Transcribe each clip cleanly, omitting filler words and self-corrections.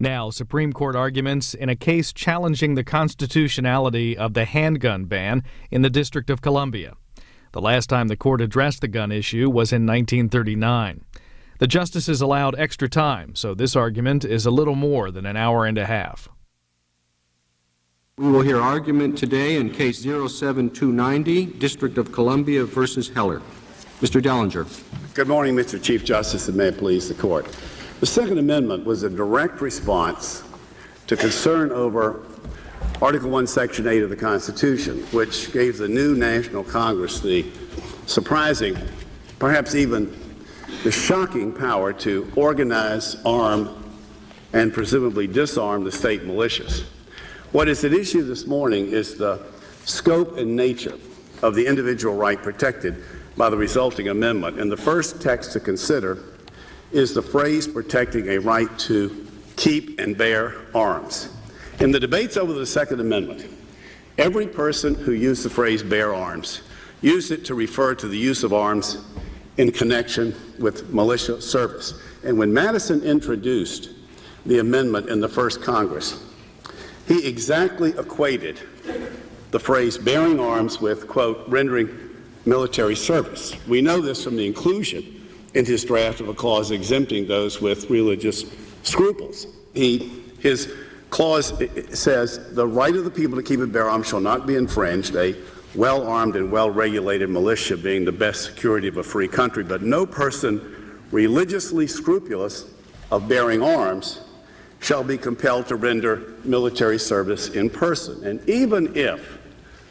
Now, Supreme Court arguments in a case challenging the constitutionality of the handgun ban in the District of Columbia. The last time the court addressed the gun issue was in 1939. The justices allowed extra time, so this argument is a little more than an hour and a half. We will hear argument today in Case 07290, District of Columbia versus Heller. Mr. Dellinger. Good morning, Mr. Chief Justice, and may it please the Court. The Second Amendment was a direct response to concern over Article I, Section 8 of the Constitution, which gave the new National Congress the surprising, perhaps even the shocking power to organize, arm, and presumably disarm the state militias. What is at issue this morning is the scope and nature of the individual right protected by the resulting amendment. And the first text to consider is the phrase protecting a right to keep and bear arms. In the debates over the Second Amendment, every person who used the phrase bear arms used it to refer to the use of arms in connection with militia service. And when Madison introduced the amendment in the first Congress, he exactly equated the phrase bearing arms with, quote, rendering military service. We know this from the inclusion in his draft of a clause exempting those with religious scruples. His clause says, the right of the people to keep and bear arms shall not be infringed, a well-armed and well-regulated militia being the best security of a free country, but no person religiously scrupulous of bearing arms shall be compelled to render military service in person. And even if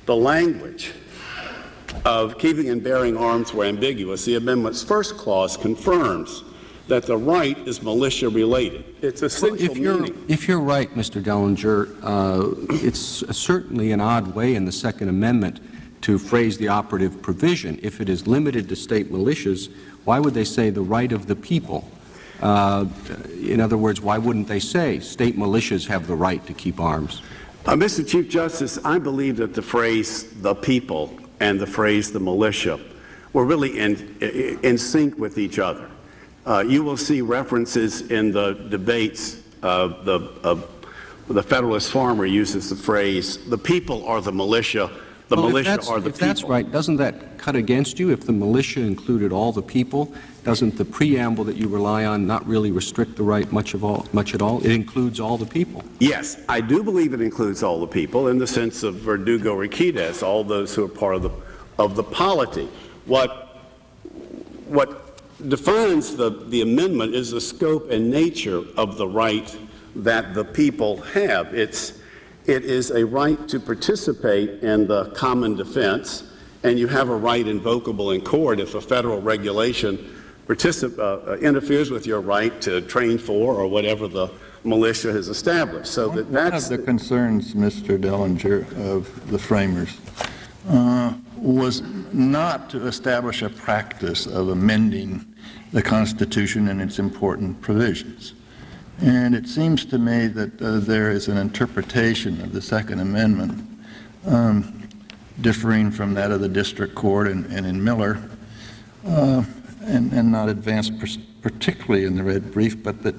the language of keeping and bearing arms were ambiguous, the amendment's first clause confirms that the right is militia-related. It's essential meaning. If you're right, Mr. Dellinger, it's certainly an odd way in the Second Amendment to phrase the operative provision. If it is limited to state militias, why would they say the right of the people? In other words, why wouldn't they say state militias have the right to keep arms? Mr. Chief Justice, I believe that the phrase the people and the phrase the militia were really in sync with each other. You will see references in the debates. The Federalist Farmer uses the phrase the people are the militia, the militia are the people. If that's right, doesn't that cut against you? If the militia included all the people, doesn't the preamble that you rely on not really restrict the right much at all? It includes all the people. Yes, I do believe it includes all the people in the sense of Verdugo Riquidez, all those who are part of the polity. What defines the amendment is the scope and nature of the right that the people have. It is a right to participate in the common defense, and you have a right invocable in court if a federal regulation interferes with your right to train for or whatever the militia has established. So that's one of the concerns, Mr. Dellinger, of the framers was not to establish a practice of amending the Constitution and its important provisions. And it seems to me that there is an interpretation of the Second Amendment differing from that of the District Court and in Miller, and not advanced particularly in the red brief, but that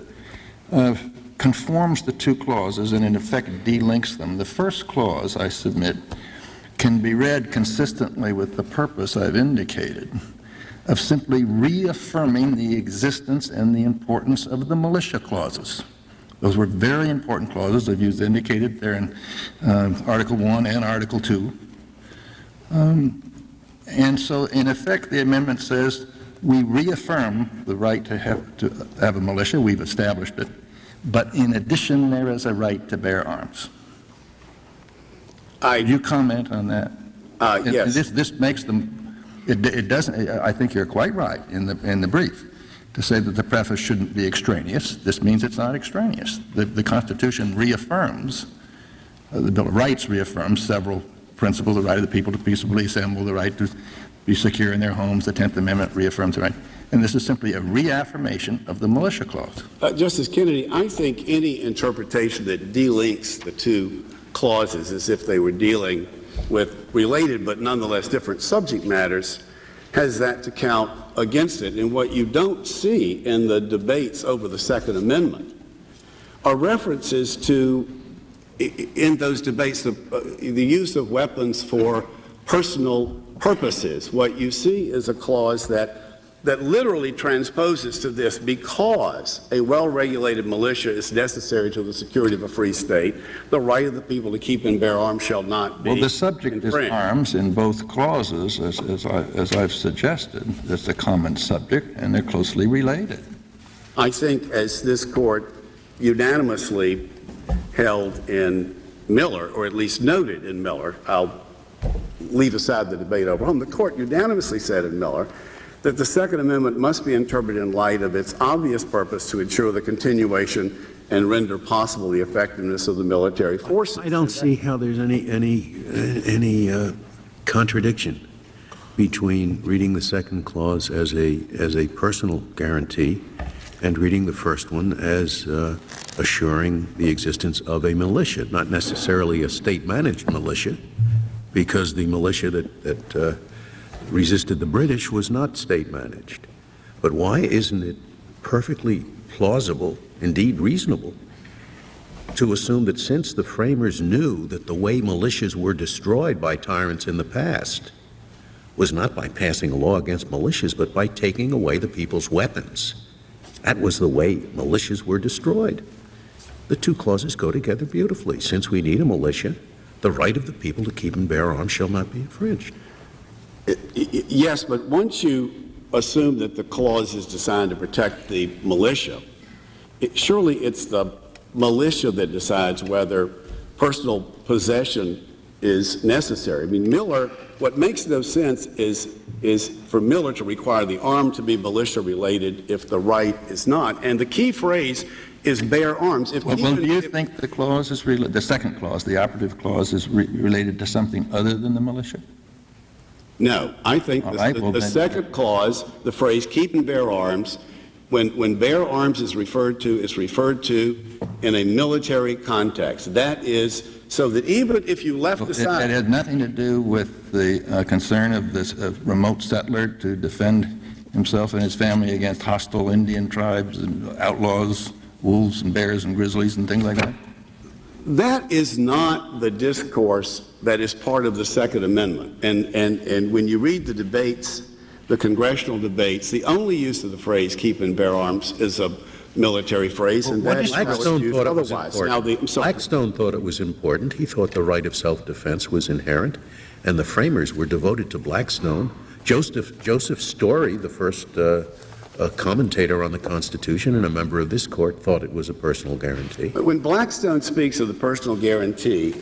conforms the two clauses and in effect delinks them. The first clause, I submit, can be read consistently with the purpose I've indicated of simply reaffirming the existence and the importance of the militia clauses. Those were very important clauses, as you've indicated there in Article I and Article II. And so, in effect, the amendment says we reaffirm the right to have a militia. We've established it. But in addition, there is a right to bear arms. Could you comment on that? Yes. This makes them. It doesn't. I think you're quite right in the brief to say that the preface shouldn't be extraneous. This means it's not extraneous. The Constitution reaffirms, the Bill of Rights reaffirms several principles: the right of the people to peaceably assemble, the right to be secure in their homes. The 10th Amendment reaffirms the right. And this is simply a reaffirmation of the militia clause. Justice Kennedy, I think any interpretation that delinks the two clauses as if they were dealing with related but nonetheless different subject matters has that to count against it. And what you don't see in the debates over the Second Amendment are references to, in those debates, the use of weapons for personal purposes. What you see is a clause that literally transposes to this: because a well-regulated militia is necessary to the security of a free state, the right of the people to keep and bear arms shall not be Well, the subject infringed. is arms in both clauses, as I've suggested. It's a common subject, and they're closely related. I think, as this court unanimously held in Miller, or at least noted in Miller, I'll leave aside the debate over home, the court unanimously said in Miller that the Second Amendment must be interpreted in light of its obvious purpose to ensure the continuation and render possible the effectiveness of the military forces. I don't see how there's any contradiction between reading the second clause as a personal guarantee and reading the first one as assuring the existence of a militia, not necessarily a state-managed militia, because the militia that resisted the British was not state-managed. But why isn't it perfectly plausible, indeed reasonable, to assume that since the framers knew that the way militias were destroyed by tyrants in the past was not by passing a law against militias, but by taking away the people's weapons? That was the way militias were destroyed. The two clauses go together beautifully. Since we need a militia, the right of the people to keep and bear arms shall not be infringed. Yes, but once you assume that the clause is designed to protect the militia, surely it's the militia that decides whether personal possession is necessary. I mean, Miller, what makes no sense is for Miller to require the arm to be militia-related if the right is not. And the key phrase is bear arms. Well, do you think the clause is the second clause, the operative clause, is related to something other than the militia? No, I think the second clause, the phrase "keep and bear arms," when bear arms is referred to in a military context. That is so that even if you left aside, it had nothing to do with the concern of this remote settler to defend himself and his family against hostile Indian tribes and outlaws, wolves and bears and grizzlies and things like that. That is not the discourse that is part of the Second Amendment. And when you read the debates, the congressional debates, the only use of the phrase "keep and bear arms" is a military phrase, and that is Blackstone used thought it was otherwise. important. Blackstone thought it was important. He thought the right of self-defense was inherent, and the framers were devoted to Blackstone. Joseph Story, the first a commentator on the Constitution and a member of this court, thought it was a personal guarantee. But when Blackstone speaks of the personal guarantee,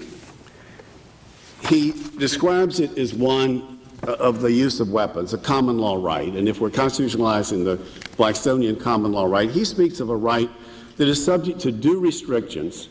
he describes it as one of the use of weapons, a common law right. And if we're constitutionalizing the Blackstonian common law right, he speaks of a right that is subject to due restrictions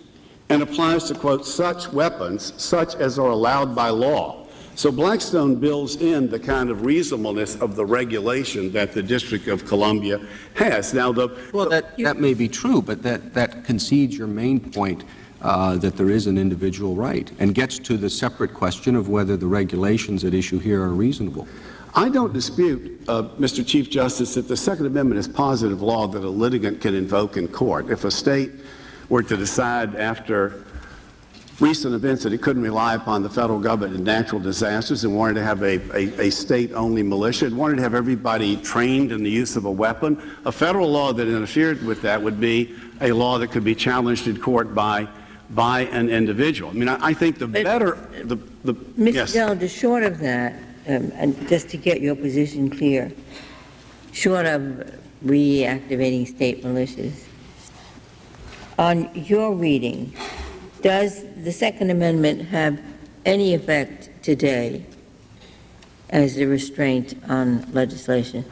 and applies to, quote, such weapons, such as are allowed by law. So Blackstone builds in the kind of reasonableness of the regulation that the District of Columbia has. Now, that may be true, but that concedes your main point that there is an individual right and gets to the separate question of whether the regulations at issue here are reasonable. I don't dispute, Mr. Chief Justice, that the Second Amendment is positive law that a litigant can invoke in court. If a state were to decide after recent events that it couldn't rely upon the federal government in natural disasters and wanted to have a state-only militia, and wanted to have everybody trained in the use of a weapon, a federal law that interfered with that would be a law that could be challenged in court by an individual. I mean, I think Mr. yes. Dell, short of that, and just to get your position clear, short of reactivating state militias, on your reading, does the Second Amendment have any effect today as a restraint on legislation?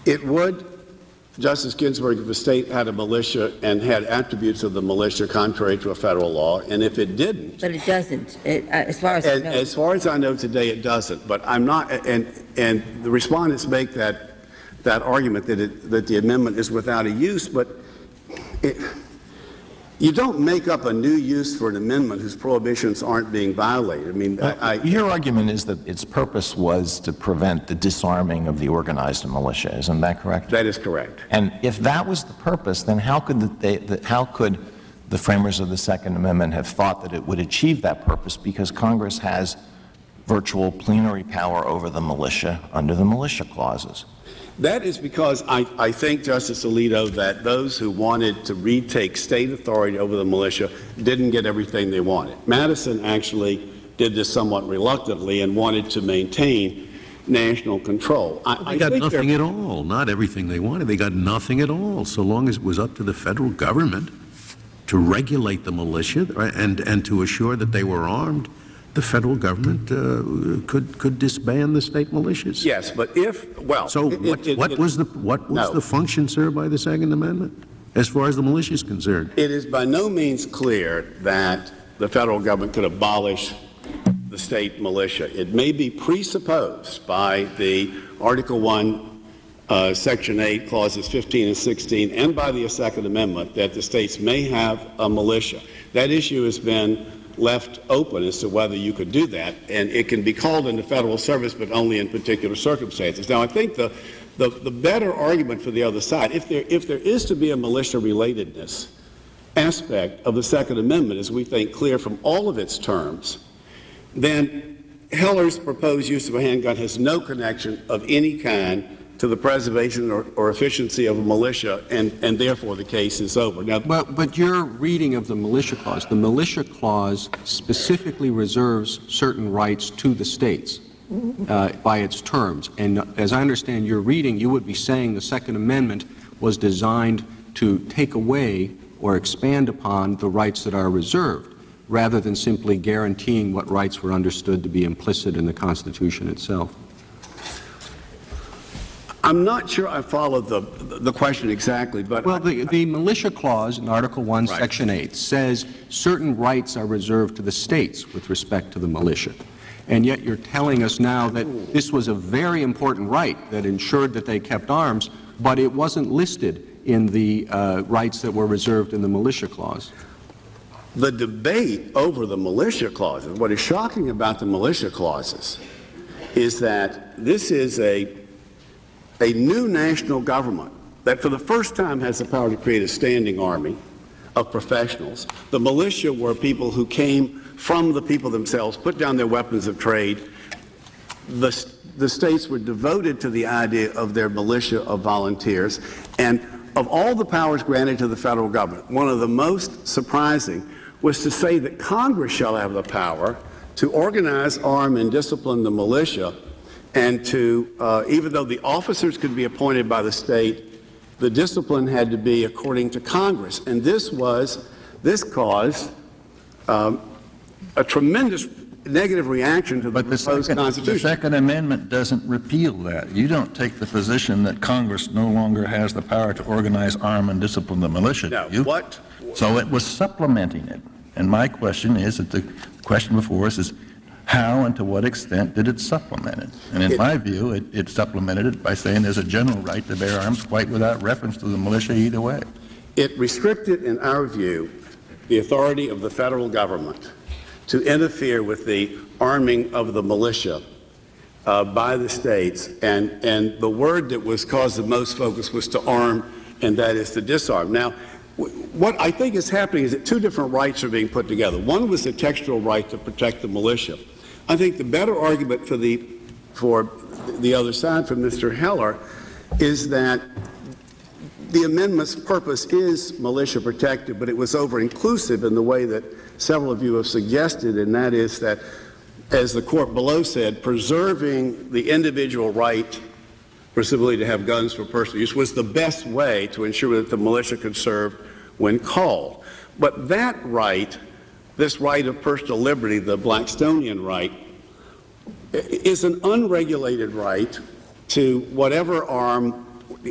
It would, Justice Ginsburg, if a state had a militia and had attributes of the militia contrary to a federal law, and if it didn't. But it doesn't, as far as I know. As far as I know today, it doesn't. But I'm not, and the respondents make that argument that the amendment is without a use, but You don't make up a new use for an amendment whose prohibitions aren't being violated. I mean, your argument is that its purpose was to prevent the disarming of the organized militia. Isn't that correct? That is correct. And if that was the purpose, then how could the framers of the Second Amendment have thought that it would achieve that purpose? Because Congress has virtual plenary power over the militia under the militia clauses. That is because I think, Justice Alito, that those who wanted to retake state authority over the militia didn't get everything they wanted. Madison actually did this somewhat reluctantly and wanted to maintain national control. They got nothing at all. Not everything they wanted. They got nothing at all, so long as it was up to the federal government to regulate the militia and to assure that they were armed. The federal government could disband the state militias. Yes, but So what was the function served by the Second Amendment as far as the militia is concerned? It is by no means clear that the federal government could abolish the state militia. It may be presupposed by the Article 1, Section 8, Clauses 15 and 16, and by the Second Amendment that the states may have a militia. That issue has been left open as to whether you could do that, and it can be called into federal service, but only in particular circumstances. Now, I think the better argument for the other side, if there is to be a militia relatedness aspect of the Second Amendment, as we think clear from all of its terms, then Heller's proposed use of a handgun has no connection of any kind to the preservation or efficiency of a militia, and therefore the case is over. Now, but your reading of the militia clause specifically reserves certain rights to the states by its terms. And as I understand your reading, you would be saying the Second Amendment was designed to take away or expand upon the rights that are reserved, rather than simply guaranteeing what rights were understood to be implicit in the Constitution itself. I'm not sure I followed the question exactly, but... Well, the militia clause in Article 1, right. Section 8 says certain rights are reserved to the states with respect to the militia. And yet you're telling us now that this was a very important right that ensured that they kept arms, but it wasn't listed in the rights that were reserved in the militia clause. The debate over the militia clauses, what is shocking about the militia clauses is that this is a new national government that for the first time has the power to create a standing army of professionals. The militia were people who came from the people themselves, put down their weapons of trade. The states were devoted to the idea of their militia of volunteers. And of all the powers granted to the federal government, one of the most surprising was to say that Congress shall have the power to organize, arm, and discipline the militia, and to, even though the officers could be appointed by the state, the discipline had to be according to Congress. And this caused a tremendous negative reaction to the proposed Constitution. The Second Amendment doesn't repeal that. You don't take the position that Congress no longer has the power to organize, arm, and discipline the militia, no, do you? What? So it was supplementing it. And my question is, that the question before us is, how and to what extent did it supplement it? And in my view, it supplemented it by saying there's a general right to bear arms quite without reference to the militia either way. It restricted, in our view, the authority of the federal government to interfere with the arming of the militia by the states. And the word that was caused the most focus was to arm, and that is to disarm. Now, what I think is happening is that two different rights are being put together. One was the textual right to protect the militia. I think the better argument for the other side, from Mr. Heller, is that the amendment's purpose is militia protective, but it was over-inclusive in the way that several of you have suggested, and that is that, as the court below said, preserving the individual right, presumably to have guns for personal use, was the best way to ensure that the militia could serve when called. But that right, this right of personal liberty, the Blackstonian right, is an unregulated right to whatever arm,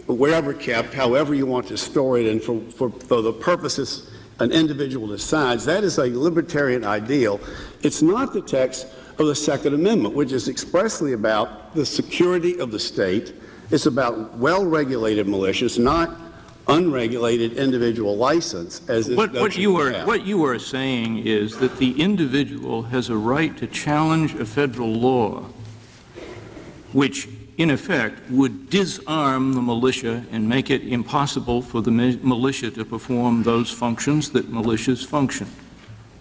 wherever kept, however you want to store it, and for the purposes an individual decides. That is a libertarian ideal. It's not the text of the Second Amendment, which is expressly about the security of the state. It's about well-regulated militias, not unregulated individual license as this What you are saying is that the individual has a right to challenge a federal law which, in effect, would disarm the militia and make it impossible for the militia to perform those functions that militias function.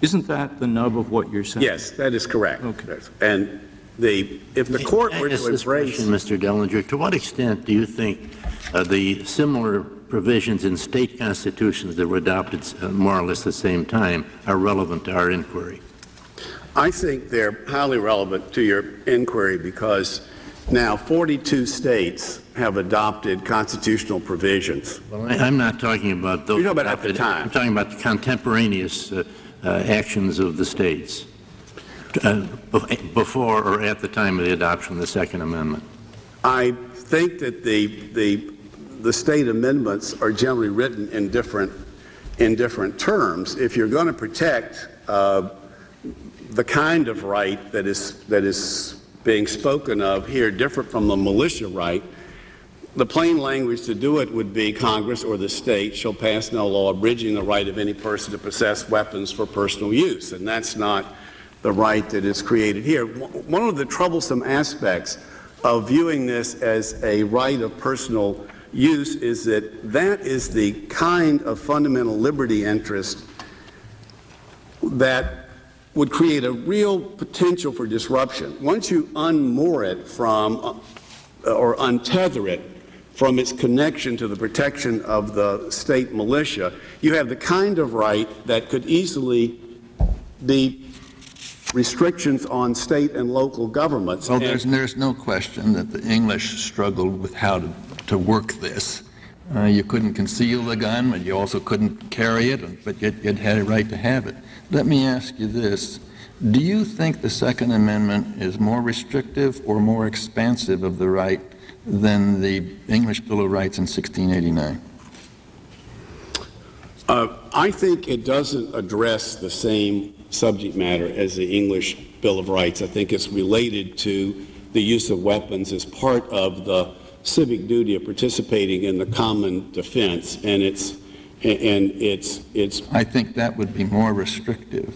Isn't that the nub of what you're saying? Yes, that is correct. Okay. And if the court were to embrace... Mr. Dellinger, to what extent do you think the similar provisions in state constitutions that were adopted more or less at the same time are relevant to our inquiry? I think they're highly relevant to your inquiry because now 42 states have adopted constitutional provisions. Well, I'm not talking about those. You're talking about at the time. I'm talking about the contemporaneous actions of the states before or at the time of the adoption of the Second Amendment. I think that the state amendments are generally written in different terms. If you're going to protect the kind of right that is being spoken of here different from the militia right, the plain language to do it would be Congress or the state shall pass no law abridging the right of any person to possess weapons for personal use. And that's not the right that is created here. One of the troublesome aspects of viewing this as a right of personal use is that is the kind of fundamental liberty interest that would create a real potential for disruption. Once you unmoor it from or untether it from its connection to the protection of the state militia, you have the kind of right that could easily be restrictions on state and local governments. Well, there's no question that the English struggled with how to work this. You couldn't conceal the gun, but you also couldn't carry it, but you had a right to have it. Let me ask you this. Do you think the Second Amendment is more restrictive or more expansive of the right than the English Bill of Rights in 1689? I think it doesn't address the same subject matter as the English Bill of Rights. I think it's related to the use of weapons as part of the civic duty of participating in the common defense, and it's. I think that would be more restrictive.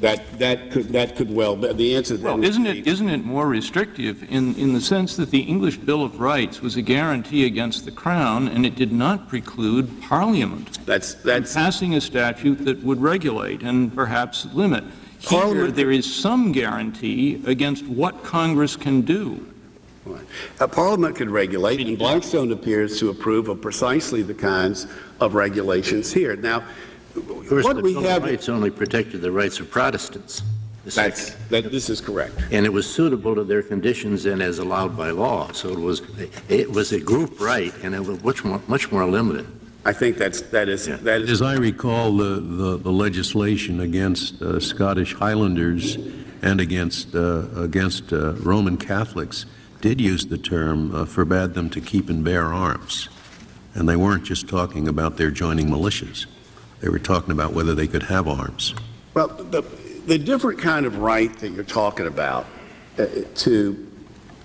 That could well be the answer. Well, isn't it more restrictive in the sense that the English Bill of Rights was a guarantee against the Crown, and it did not preclude Parliament from passing a statute that would regulate and perhaps limit. Here, there is some guarantee against what Congress can do. A Parliament could regulate, and Blackstone appears to approve of precisely the kinds of regulations here. Now, what we have... The rights only protected the rights of Protestants. This is correct. And it was suitable to their conditions and as allowed by law. So it was a group right, and it was much more limited. I think that is. As I recall, the legislation against Scottish Highlanders and against Roman Catholics did use the term forbade them to keep and bear arms. And they weren't just talking about their joining militias. They were talking about whether they could have arms. Well, the different kind of right that you're talking about, to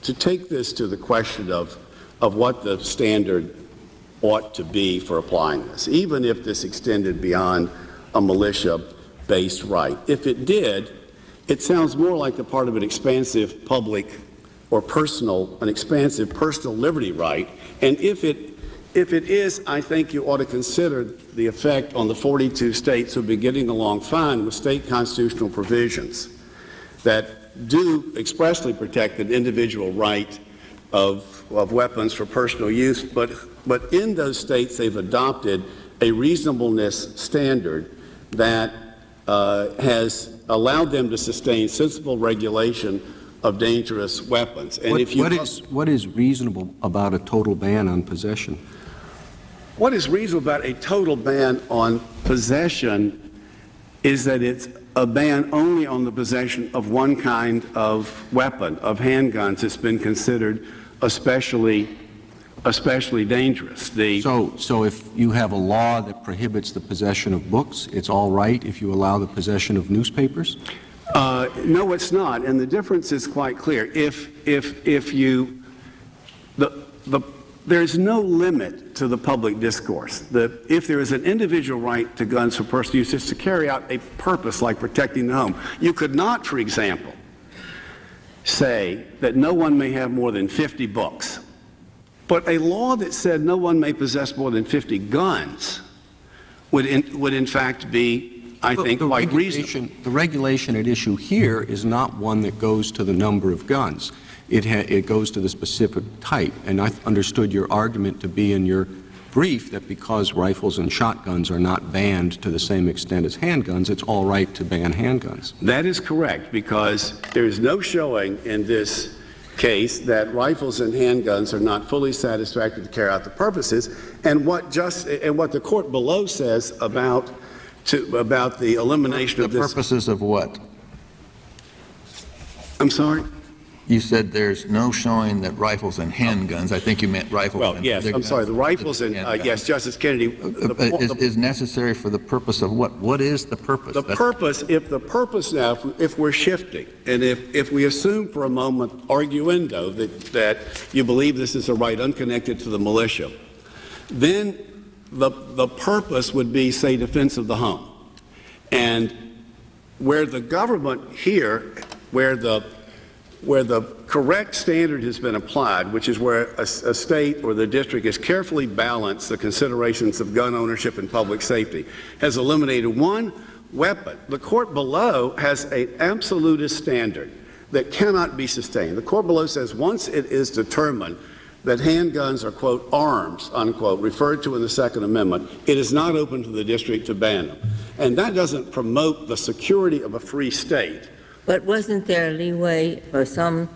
take this to the question of what the standard ought to be for applying this, even if this extended beyond a militia-based right. If it did, it sounds more like the part of an expansive public or an expansive personal liberty right. And if it is, I think you ought to consider the effect on the 42 states who have been getting along fine with state constitutional provisions that do expressly protect an individual right of weapons for personal use, but in those states they've adopted a reasonableness standard that has allowed them to sustain sensible regulation of dangerous weapons. And what is reasonable about a total ban on possession? What is reasonable about a total ban on possession is that it's a ban only on the possession of one kind of weapon, of handguns. It's been considered especially dangerous. So if you have a law that prohibits the possession of books, it's all right if you allow the possession of newspapers? No, it's not, and the difference is quite clear. If you the there's no limit to the public discourse. If there is an individual right to guns for personal use, it's to carry out a purpose like protecting the home. You could not, for example, say that no one may have more than 50 books. But a law that said no one may possess more than 50 guns would in fact be, I think, quite reasonable. The regulation at issue here is not one that goes to the number of guns. It goes to the specific type. And I understood your argument to be in your brief that because rifles and shotguns are not banned to the same extent as handguns, it's all right to ban handguns. That is correct, because there is no showing in this case that rifles and handguns are not fully satisfactory to carry out the purposes. And what the court below says about the elimination of this. The purposes of what? I'm sorry? You said there's no showing that rifles and handguns, I think you meant rifles Well, and yes, I'm sorry, the rifles and, yes, Justice Kennedy. Is necessary for the purpose of what? What is the purpose? The purpose, if we're shifting, and if we assume for a moment, arguendo, that you believe this is a right unconnected to the militia, then the purpose would be, say, defense of the home. And where the government here, where the correct standard has been applied, which is where a state or the district has carefully balanced the considerations of gun ownership and public safety, has eliminated one weapon. The court below has an absolutist standard that cannot be sustained. The court below says once it is determined that handguns are, quote, arms, unquote, referred to in the Second Amendment, it is not open to the district to ban them. And that doesn't promote the security of a free state. But wasn't there leeway for some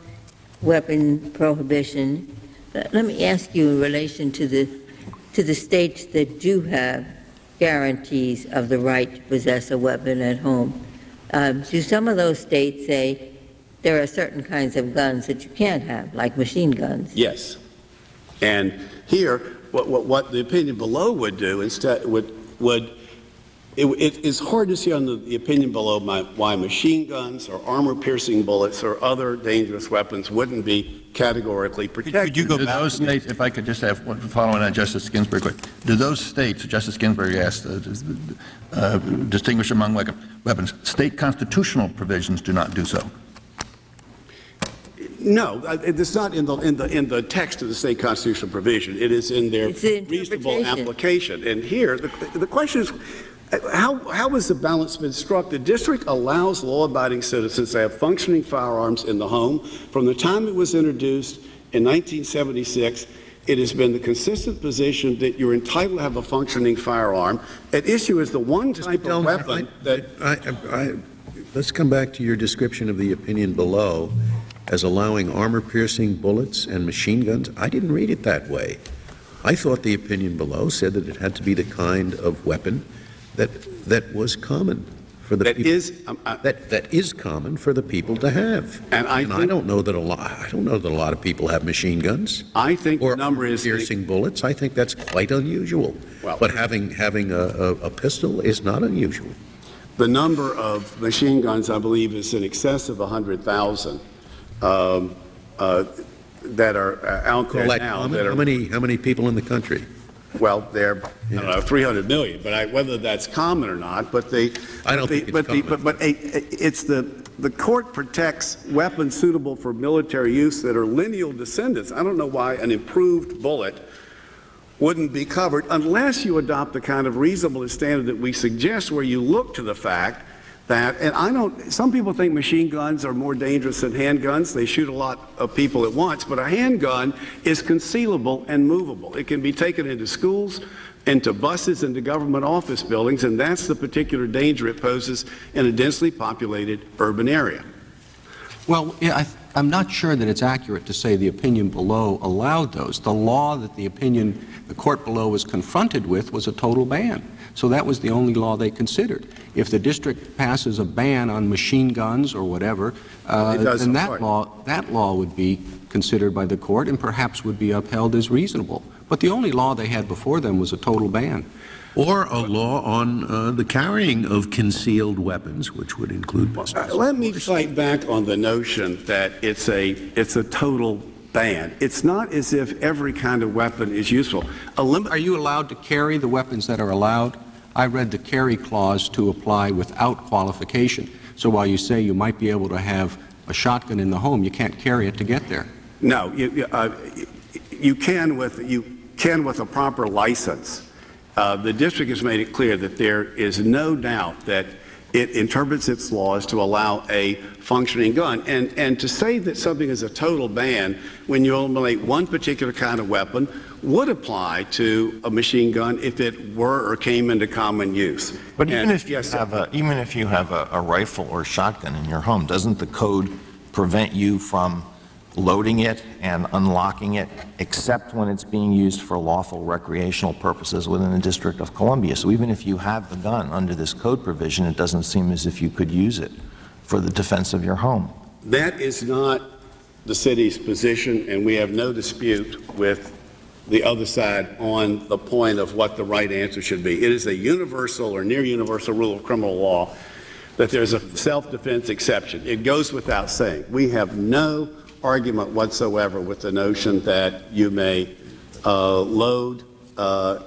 weapon prohibition? Let me ask you in relation to the states that do have guarantees of the right to possess a weapon at home. Do some of those states say there are certain kinds of guns that you can't have, like machine guns? Yes. And here, what the opinion below would do instead it is hard to see on the opinion below why machine guns or armor-piercing bullets or other dangerous weapons wouldn't be categorically protected. Could you go back? Do those states, if I could just have one following on Justice Ginsburg quick, do those states, Justice Ginsburg asked, distinguish among weapons, state constitutional provisions do not do so? No, it's not in the text of the state constitutional provision. It is in their reasonable application. And here, the question is, how has the balance been struck? The district allows law-abiding citizens to have functioning firearms in the home. From the time it was introduced in 1976, it has been the consistent position that you're entitled to have a functioning firearm. At issue is the one type of weapon that... Let's come back to your description of the opinion below as allowing armor-piercing bullets and machine guns. I didn't read it that way. I thought the opinion below said that it had to be the kind of weapon that was common for the people. That is common for the people to have. And I don't know that a lot of people have machine guns. I think or the number is piercing bullets. I think that's quite unusual. Well, but having a pistol is not unusual. The number of machine guns, I believe, is in excess of 100,000 that are out there now. How many people in the country? Well, they're 300 million, but whether that's common or not, but the court protects weapons suitable for military use that are lineal descendants. I don't know why an improved bullet wouldn't be covered unless you adopt the kind of reasonableness standard that we suggest, where you look to the fact that, some people think machine guns are more dangerous than handguns. They shoot a lot of people at once, but a handgun is concealable and movable. It can be taken into schools, into buses, into government office buildings, and that's the particular danger it poses in a densely populated urban area. Well, yeah, I'm not sure that it's accurate to say the opinion below allowed those. The law that the court below was confronted with was a total ban. So that was the only law they considered. If the district passes a ban on machine guns or whatever, then that law would be considered by the court and perhaps would be upheld as reasonable. But the only law they had before them was a total ban. Or a law on the carrying of concealed weapons, which would include pistols. Let me fight back on the notion that it's a total ban. It's not as if every kind of weapon is useful. Are you allowed to carry the weapons that are allowed? I read the carry clause to apply without qualification. So while you say you might be able to have a shotgun in the home, you can't carry it to get there. No, you can with a proper license. The district has made it clear that there is no doubt that it interprets its laws to allow a functioning gun. And to say that something is a total ban when you eliminate one particular kind of weapon would apply to a machine gun if it were or came into common use. But even if you have a rifle or shotgun in your home, doesn't the code prevent you from loading it and unlocking it, except when it's being used for lawful recreational purposes within the District of Columbia? So even if you have the gun under this code provision, it doesn't seem as if you could use it for the defense of your home. That is not the city's position, and we have no dispute with the other side on the point of what the right answer should be. It is a universal or near universal rule of criminal law that there's a self-defense exception. It goes without saying. We have no argument whatsoever with the notion that you may load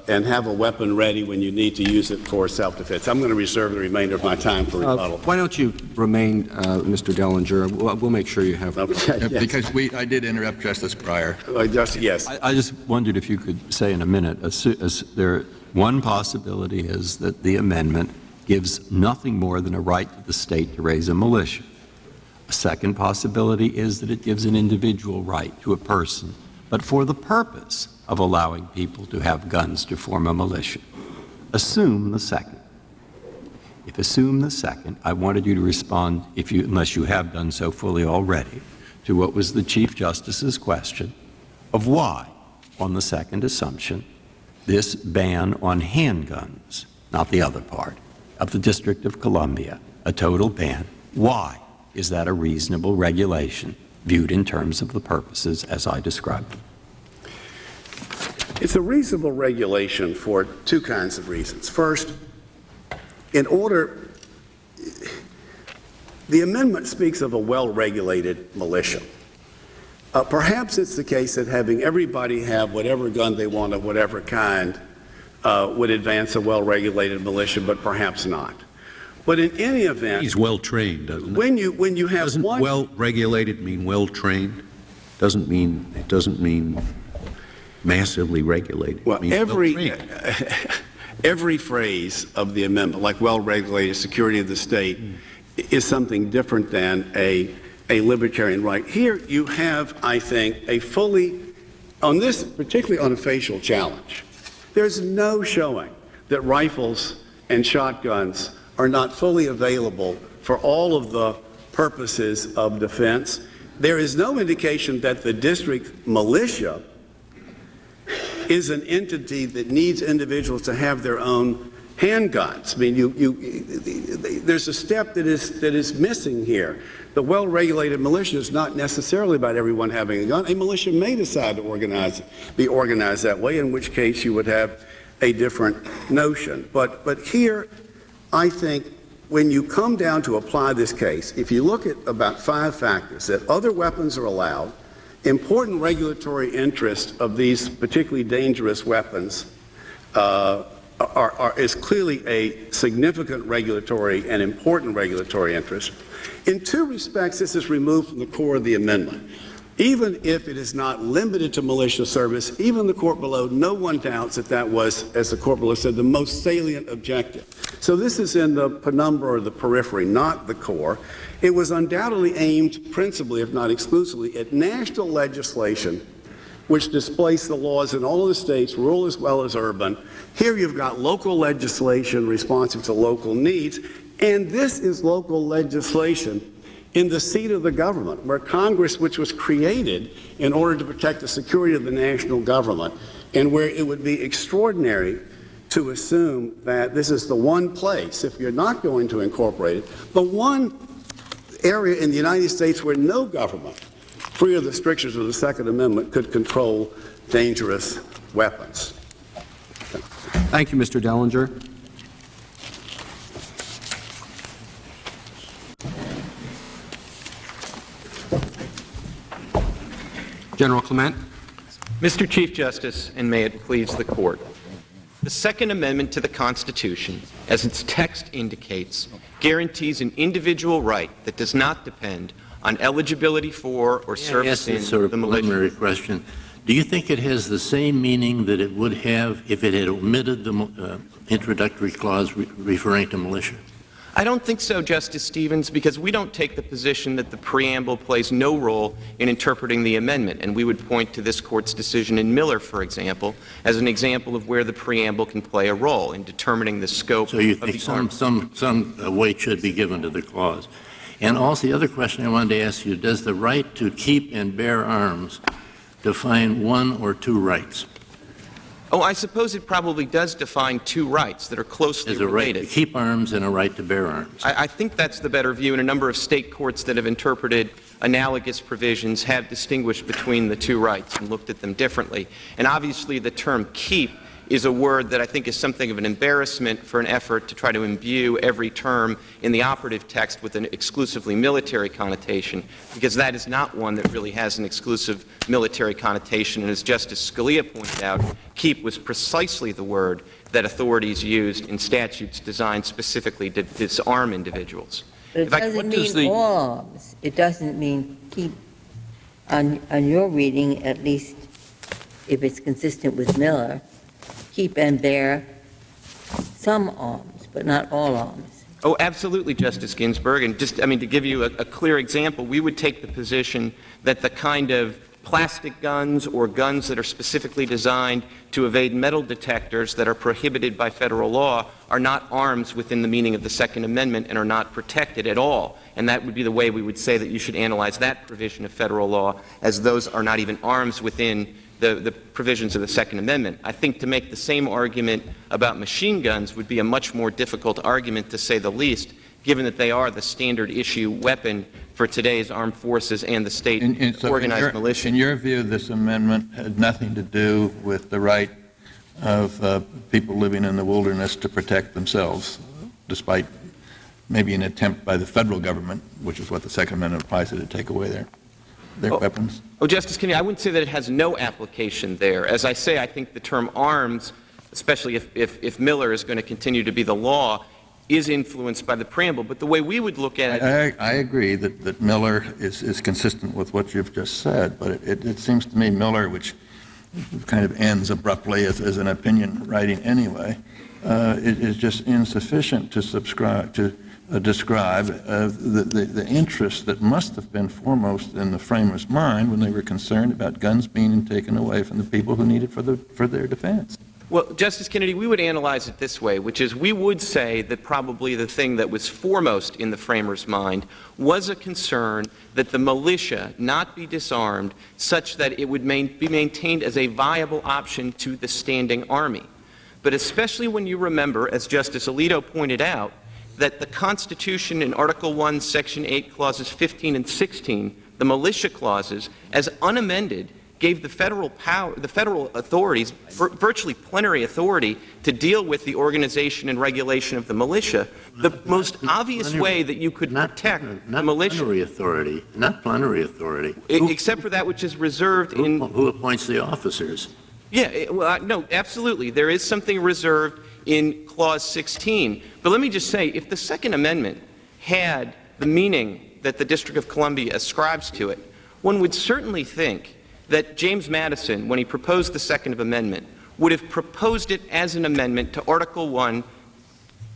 and have a weapon ready when you need to use it for self-defense. I'm going to reserve the remainder of my time for rebuttal. Why don't you remain, Mr. Dellinger? We'll make sure you have. Okay, yes. Because I did interrupt Justice Breyer. Yes. I just wondered if you could say in a minute, one possibility is that the amendment gives nothing more than a right to the state to raise a militia. A second possibility is that it gives an individual right to a person, but for the purpose of allowing people to have guns to form a militia. Assume the second. If assume the second, I wanted you to respond, unless you have done so fully already, to what was the Chief Justice's question of why, on the second assumption, this ban on handguns, not the other part, of the District of Columbia, a total ban, why is that a reasonable regulation viewed in terms of the purposes as I described them? It's a reasonable regulation for two kinds of reasons. First, the amendment speaks of a well-regulated militia. Perhaps it's the case that having everybody have whatever gun they want of whatever kind would advance a well-regulated militia, but perhaps not. But in any event, he's well trained, doesn't it? When you have doesn't one well regulated mean well trained? It doesn't mean massively regulated. Well, every phrase of the amendment, like well-regulated, security of the state, is something different than a libertarian right. Here you have, I think, on this, particularly on a facial challenge, there's no showing that rifles and shotguns are not fully available for all of the purposes of defense. There is no indication that the district militia is an entity that needs individuals to have their own handguns. I mean, there's a step that is missing here. The well-regulated militia is not necessarily about everyone having a gun. A militia may decide to be organized that way, in which case you would have a different notion. But here, I think when you come down to apply this case, if you look at about 5 factors, that other weapons are allowed, important regulatory interest of these particularly dangerous weapons is clearly a significant regulatory and important regulatory interest. In 2 respects, this is removed from the core of the amendment. Even if it is not limited to militia service, even the court below, no one doubts that was, as the court below said, the most salient objective. So this is in the penumbra or the periphery, not the core. It was undoubtedly aimed principally, if not exclusively, at national legislation which displaced the laws in all of the states, rural as well as urban. Here you've got local legislation responsive to local needs, and this is local legislation in the seat of the government, where Congress, which was created in order to protect the security of the national government, and where it would be extraordinary to assume that this is the one place, if you're not going to incorporate it, the one area in the United States where no government, free of the strictures of the Second Amendment, could control dangerous weapons. Thank you, Mr. Dellinger. General Clement. Mr. Chief Justice, and may it please the Court, the Second Amendment to the Constitution, as its text indicates, guarantees an individual right that does not depend on eligibility for or service in sort of the militia. preliminary question. Do you think it has the same meaning that it would have if it had omitted the introductory clause referring to militia? I don't think so, Justice Stevens, because we don't take the position that the preamble plays no role in interpreting the amendment, and we would point to this Court's decision in Miller, for example, as an example of where the preamble can play a role in determining the scope So you of think the some weight should be given to the clause? And also the other question I wanted to ask you, does the right to keep and bear arms define one or two rights? Oh, I suppose it probably does define two rights that are closely There's a related. right to keep arms and a right to bear arms. I think that's the better view, and a number of state courts that have interpreted analogous provisions have distinguished between the two rights and looked at them differently. And obviously the term keep is a word that I think is something of an embarrassment for an effort to try to imbue every term in the operative text with an exclusively military connotation, because that is not one that really has an exclusive military connotation. And as Justice Scalia pointed out, keep was precisely the word that authorities used in statutes designed specifically to disarm individuals. But it doesn't mean all arms. It doesn't mean keep, on your reading, at least if it's consistent with Miller, keep and bear some arms, but not all arms. Oh, absolutely, Justice Ginsburg. And to give you a clear example, we would take the position that the kind of plastic guns or guns that are specifically designed to evade metal detectors that are prohibited by federal law are not arms within the meaning of the Second Amendment and are not protected at all. And that would be the way we would say that you should analyze that provision of federal law, as those are not even arms within the provisions of the Second Amendment. I think to make the same argument about machine guns would be a much more difficult argument, to say the least, given that they are the standard issue weapon for today's armed forces and the state organized militia. In your view, this amendment had nothing to do with the right of people living in the wilderness to protect themselves, despite maybe an attempt by the federal government, which is what the Second Amendment applies to take away their weapons? Oh, Justice Kennedy, I wouldn't say that it has no application there. As I say, I think the term arms, especially if Miller is going to continue to be the law, is influenced by the preamble. But the way we would look at it... I agree that Miller is consistent with what you've just said, but it seems to me Miller, which kind of ends abruptly as an opinion writing anyway, is just insufficient to describe the interest that must have been foremost in the framers' mind when they were concerned about guns being taken away from the people who need it for their defense. Well, Justice Kennedy, we would analyze it this way, which is we would say that probably the thing that was foremost in the framers' mind was a concern that the militia not be disarmed such that it would be maintained as a viable option to the standing army. But especially when you remember, as Justice Alito pointed out, that the Constitution in Article 1, Section 8, Clauses 15 and 16, the militia clauses, as unamended, gave the federal authorities virtually plenary authority to deal with the organization and regulation of the militia. The most obvious way that you could protect the militia... Not plenary authority. Except for that which is reserved in... Who appoints the officers? Yeah, no, absolutely. There is something reserved in Clause 16. But let me just say, if the Second Amendment had the meaning that the District of Columbia ascribes to it, one would certainly think that James Madison, when he proposed the Second Amendment, would have proposed it as an amendment to Article 1,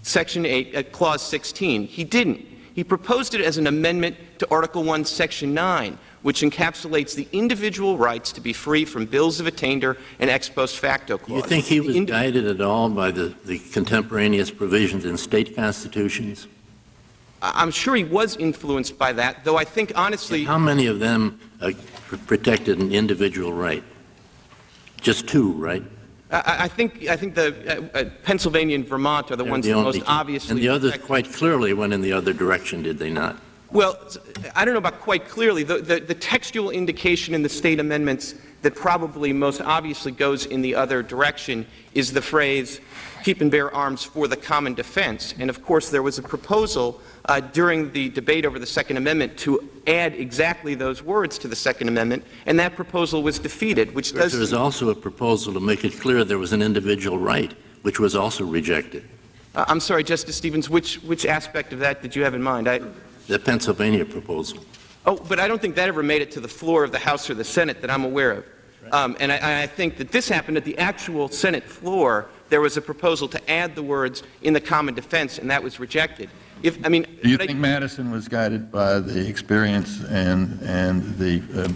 Section 8, Clause 16. He didn't. He proposed it as an amendment to Article 1, Section 9, which encapsulates the individual rights to be free from bills of attainder and ex post facto clauses. Do you think he was guided at all by the contemporaneous provisions in state constitutions? I'm sure he was influenced by that, though I think, honestly... How many of them protected an individual right? Just two, right? I think the Pennsylvania and Vermont are the ones that most obviously... And the others quite clearly went in the other direction, did they not? Well, I don't know about quite clearly. The textual indication in the state amendments that probably most obviously goes in the other direction is the phrase, keep and bear arms for the common defense. And of course, there was a proposal during the debate over the Second Amendment to add exactly those words to the Second Amendment, and that proposal was defeated, which does... There was also a proposal to make it clear there was an individual right, which was also rejected. I'm sorry, Justice Stevens, which aspect of that did you have in mind? The Pennsylvania proposal. Oh, but I don't think that ever made it to the floor of the House or the Senate that I'm aware of. And I think that this happened at the actual Senate floor. There was a proposal to add the words in the common defense, and that was rejected. Do you think Madison was guided by the experience and the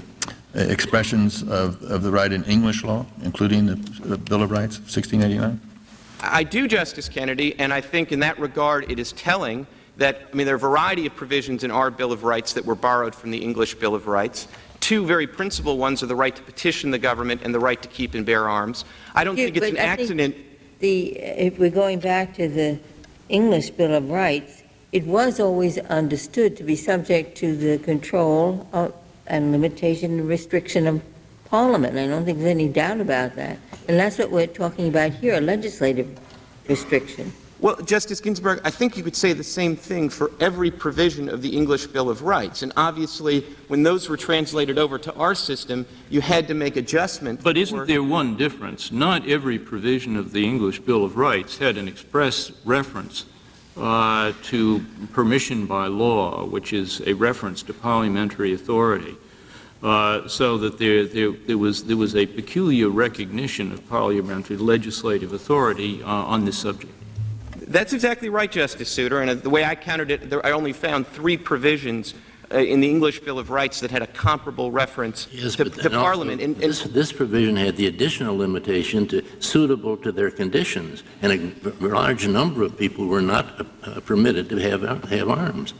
expressions of the right in English law, including the Bill of Rights of 1689? I do, Justice Kennedy, and I think in that regard it is telling that, there are a variety of provisions in our Bill of Rights that were borrowed from the English Bill of Rights. Two very principal ones are the right to petition the government and the right to keep and bear arms. I don't think it's an accident. If we're going back to the English Bill of Rights, it was always understood to be subject to the control and limitation and restriction of Parliament. I don't think there's any doubt about that. And that's what we're talking about here, a legislative restriction. Well, Justice Ginsburg, I think you could say the same thing for every provision of the English Bill of Rights. And obviously, when those were translated over to our system, you had to make adjustments. But isn't there one difference? Not every provision of the English Bill of Rights had an express reference to permission by law, which is a reference to parliamentary authority. So that there was a peculiar recognition of parliamentary legislative authority on this subject. That's exactly right, Justice Souter, and the way I counted it, I only found 3 provisions in the English Bill of Rights that had a comparable reference to Parliament. And this provision had the additional limitation to suitable to their conditions, and a large number of people were not permitted to have arms.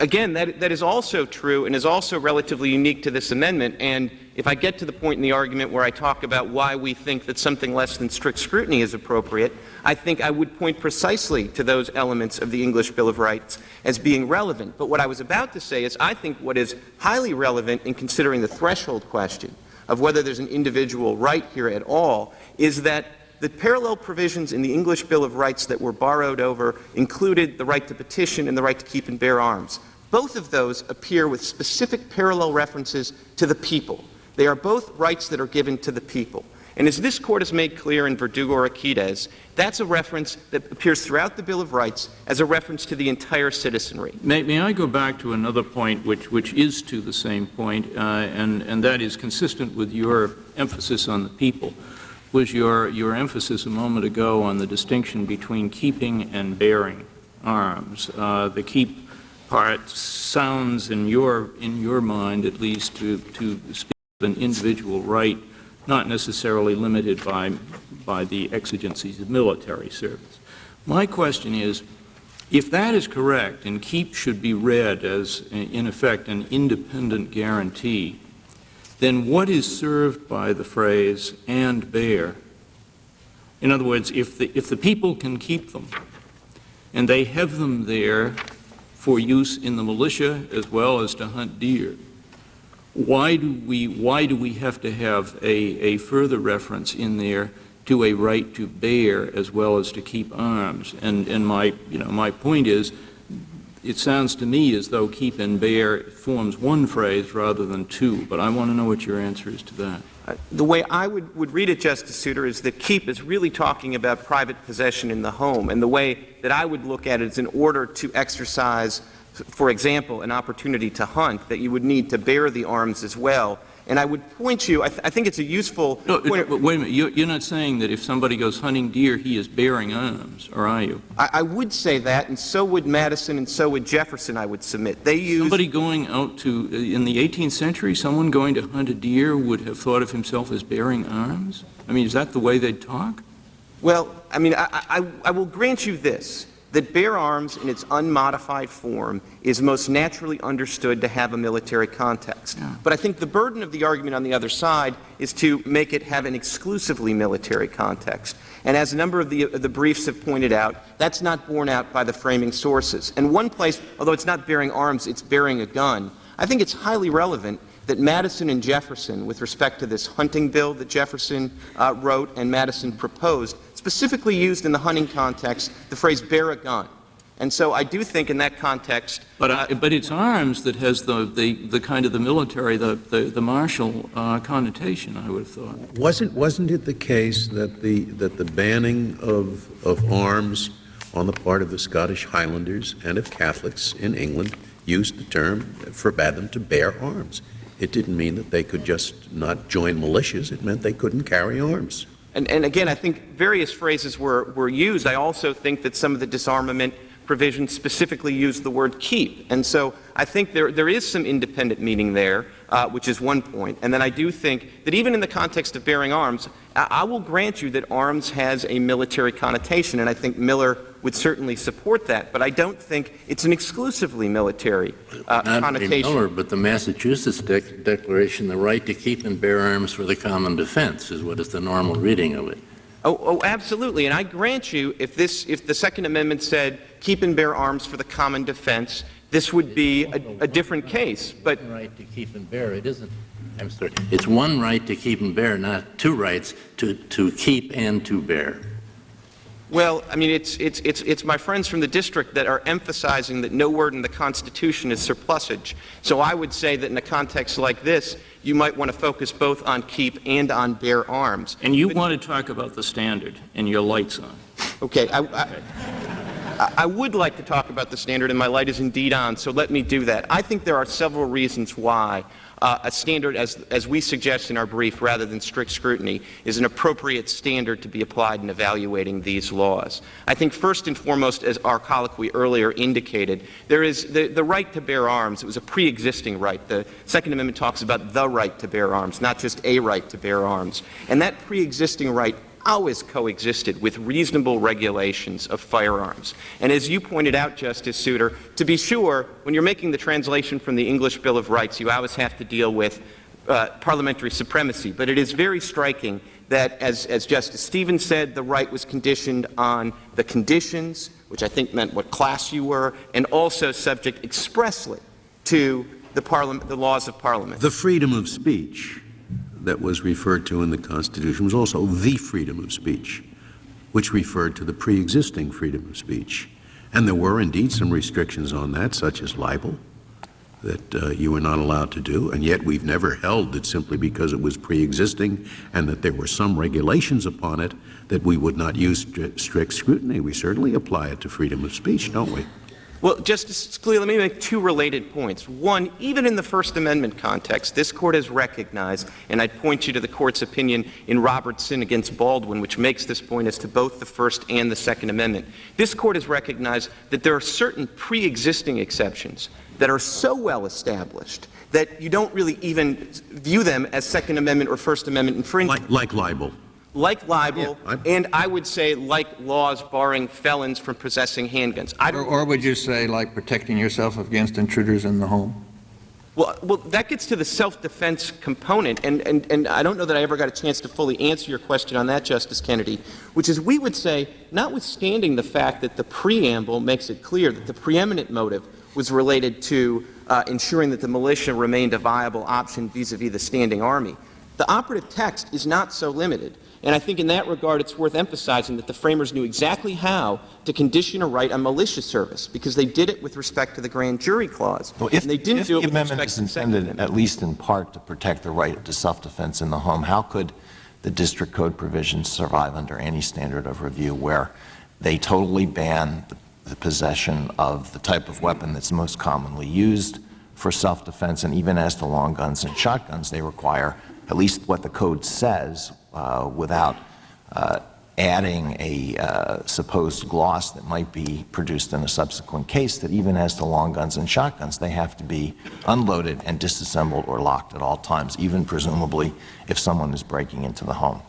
Again, that is also true and is also relatively unique to this amendment. And if I get to the point in the argument where I talk about why we think that something less than strict scrutiny is appropriate, I think I would point precisely to those elements of the English Bill of Rights as being relevant. But what I was about to say is I think what is highly relevant in considering the threshold question of whether there's an individual right here at all is that the parallel provisions in the English Bill of Rights that were borrowed over included the right to petition and the right to keep and bear arms. Both of those appear with specific parallel references to the people. They are both rights that are given to the people. And as this Court has made clear in Verdugo-Urquidez, that's a reference that appears throughout the Bill of Rights as a reference to the entire citizenry. May I go back to another point which is to the same point, and that is consistent with your emphasis on the people, was your emphasis a moment ago on the distinction between keeping and bearing arms. The keep part sounds in your mind, at least, to speak of an individual right, not necessarily limited by the exigencies of military service. My question is, if that is correct, and keep should be read as, in effect, an independent guarantee, then what is served by the phrase "and bear"? In other words, if the people can keep them, and they have them there for use in the militia as well as to hunt deer, why do we have to have a further reference in there to a right to bear as well as to keep arms? And my point is, it sounds to me as though keep and bear forms one phrase rather than two, but I want to know what your answer is to that. The way I would read it, Justice Souter, is that keep is really talking about private possession in the home, and the way that I would look at it is in order to exercise, for example, an opportunity to hunt, that you would need to bear the arms as well. And I would point you, I think it's a useful point. But wait a minute, you're not saying that if somebody goes hunting deer, he is bearing arms, or are you? I would say that, and so would Madison, and so would Jefferson, I would submit. They use... Somebody going out to, in the 18th century, someone going to hunt a deer would have thought of himself as bearing arms? I mean, is that the way they'd talk? Well, I mean, I will grant you this. that bear arms in its unmodified form is most naturally understood to have a military context. But I think the burden of the argument on the other side is to make it have an exclusively military context. And as a number of the briefs have pointed out, that's not borne out by the framing sources. And one place, although it's not bearing arms, it's bearing a gun, I think it's highly relevant that Madison and Jefferson, with respect to this hunting bill that Jefferson wrote and Madison proposed, specifically used in the hunting context the phrase bear a gun. And so I do think in that context... But it's arms that has the kind of the military, the martial connotation, I would have thought. Wasn't it the case that the banning of arms on the part of the Scottish Highlanders and of Catholics in England used the term, forbade them to bear arms? It didn't mean that they could just not join militias. It meant they couldn't carry arms. And again, I think various phrases were used. I also think that some of the disarmament provisions specifically use the word keep. And so I think there is some independent meaning there, which is one point. And then I do think that even in the context of bearing arms, I will grant you that arms has a military connotation, and I think Miller would certainly support that. But I don't think it's an exclusively military connotation. Not Miller, but the Massachusetts Declaration, the right to keep and bear arms for the common defense is what is the normal reading of it. Oh, absolutely. And I grant you, if the Second Amendment said keep and bear arms for the common defense, this would be a different case. But one right to keep and bear, it isn't. I'm sorry. It's one right to keep and bear, not two rights to keep and to bear. Well, I mean, it's my friends from the district that are emphasizing that no word in the Constitution is surplusage. So I would say that in a context like this, you might want to focus both on keep and on bear arms. And you want to talk about the standard and your light's on. Okay. I would like to talk about the standard, and my light is indeed on, so let me do that. I think there are several reasons why a standard, as we suggest in our brief, rather than strict scrutiny, is an appropriate standard to be applied in evaluating these laws. I think first and foremost, as our colloquy earlier indicated, there is the right to bear arms. It was a pre-existing right. The Second Amendment talks about the right to bear arms, not just a right to bear arms. And that pre-existing right always coexisted with reasonable regulations of firearms. And as you pointed out, Justice Souter, to be sure, when you're making the translation from the English Bill of Rights, you always have to deal with parliamentary supremacy. But it is very striking that, as Justice Stevens said, the right was conditioned on the conditions, which I think meant what class you were, and also subject expressly to the laws of Parliament. The freedom of speech that was referred to in the Constitution was also the freedom of speech, which referred to the pre-existing freedom of speech. And there were indeed some restrictions on that, such as libel, that you were not allowed to do, and yet we've never held that simply because it was pre-existing and that there were some regulations upon it that we would not use strict scrutiny. We certainly apply it to freedom of speech, don't we? Well, Justice Scalia, let me make two related points. One, even in the First Amendment context, this Court has recognized, and I'd point you to the Court's opinion in Robertson against Baldwin, which makes this point as to both the First and the Second Amendment. This Court has recognized that there are certain pre-existing exceptions that are so well established that you don't really even view them as Second Amendment or First Amendment infringement. Like libel. Like libel, yeah, and I would say like laws barring felons from possessing handguns. Or would you say like protecting yourself against intruders in the home? Well, that gets to the self-defense component, and I don't know that I ever got a chance to fully answer your question on that, Justice Kennedy, which is we would say, notwithstanding the fact that the preamble makes it clear that the preeminent motive was related to ensuring that the militia remained a viable option vis-a-vis the standing army, the operative text is not so limited. And I think in that regard, it's worth emphasizing that the framers knew exactly how to condition a right on militia service, because they did it with respect to the grand jury clause. Well, if, and they didn't do it with respect to the Second Amendment. At least in part to protect the right to self-defense in the home, how could the district code provisions survive under any standard of review where they totally ban the possession of the type of weapon that's most commonly used for self-defense, and even as to long guns and shotguns, they require at least what the code says without adding a supposed gloss that might be produced in a subsequent case, that even as to long guns and shotguns, they have to be unloaded and disassembled or locked at all times, even presumably if someone is breaking into the home.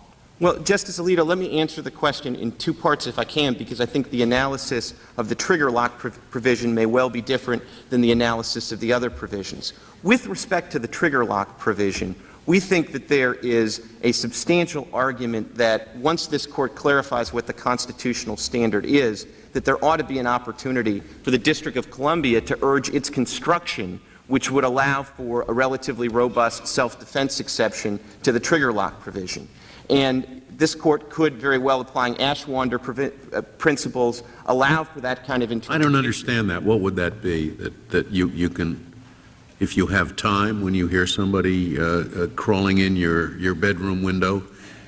Well, Justice Alito, let me answer the question in two parts if I can, because I think the analysis of the trigger lock provision may well be different than the analysis of the other provisions. With respect to the trigger lock provision, we think that there is a substantial argument that once this Court clarifies what the constitutional standard is, that there ought to be an opportunity for the District of Columbia to urge its construction, which would allow for a relatively robust self-defense exception to the trigger lock provision. And this Court could very well, applying Ashwander principles, allow for that kind of interpretation. I don't understand that. What would that be? That you can, if you have time, when you hear somebody crawling in your bedroom window,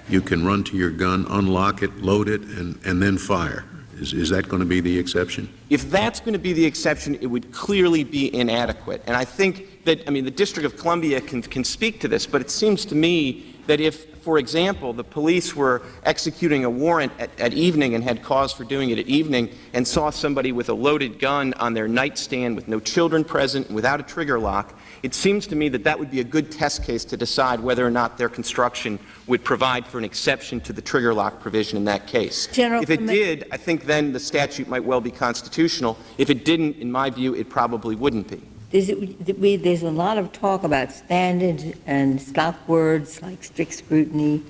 you can run to your gun, unlock it, load it, and then fire. Is that going to be the exception? If that's going to be the exception, it would clearly be inadequate. And I think that, the District of Columbia can speak to this, but it seems to me that if, for example, the police were executing a warrant at evening and had cause for doing it at evening and saw somebody with a loaded gun on their nightstand with no children present and without a trigger lock, it seems to me that that would be a good test case to decide whether or not their construction would provide for an exception to the trigger lock provision in that case. If it did, I think then the statute might well be constitutional. If it didn't, in my view, it probably wouldn't be. There's a lot of talk about standards and stock words like strict scrutiny.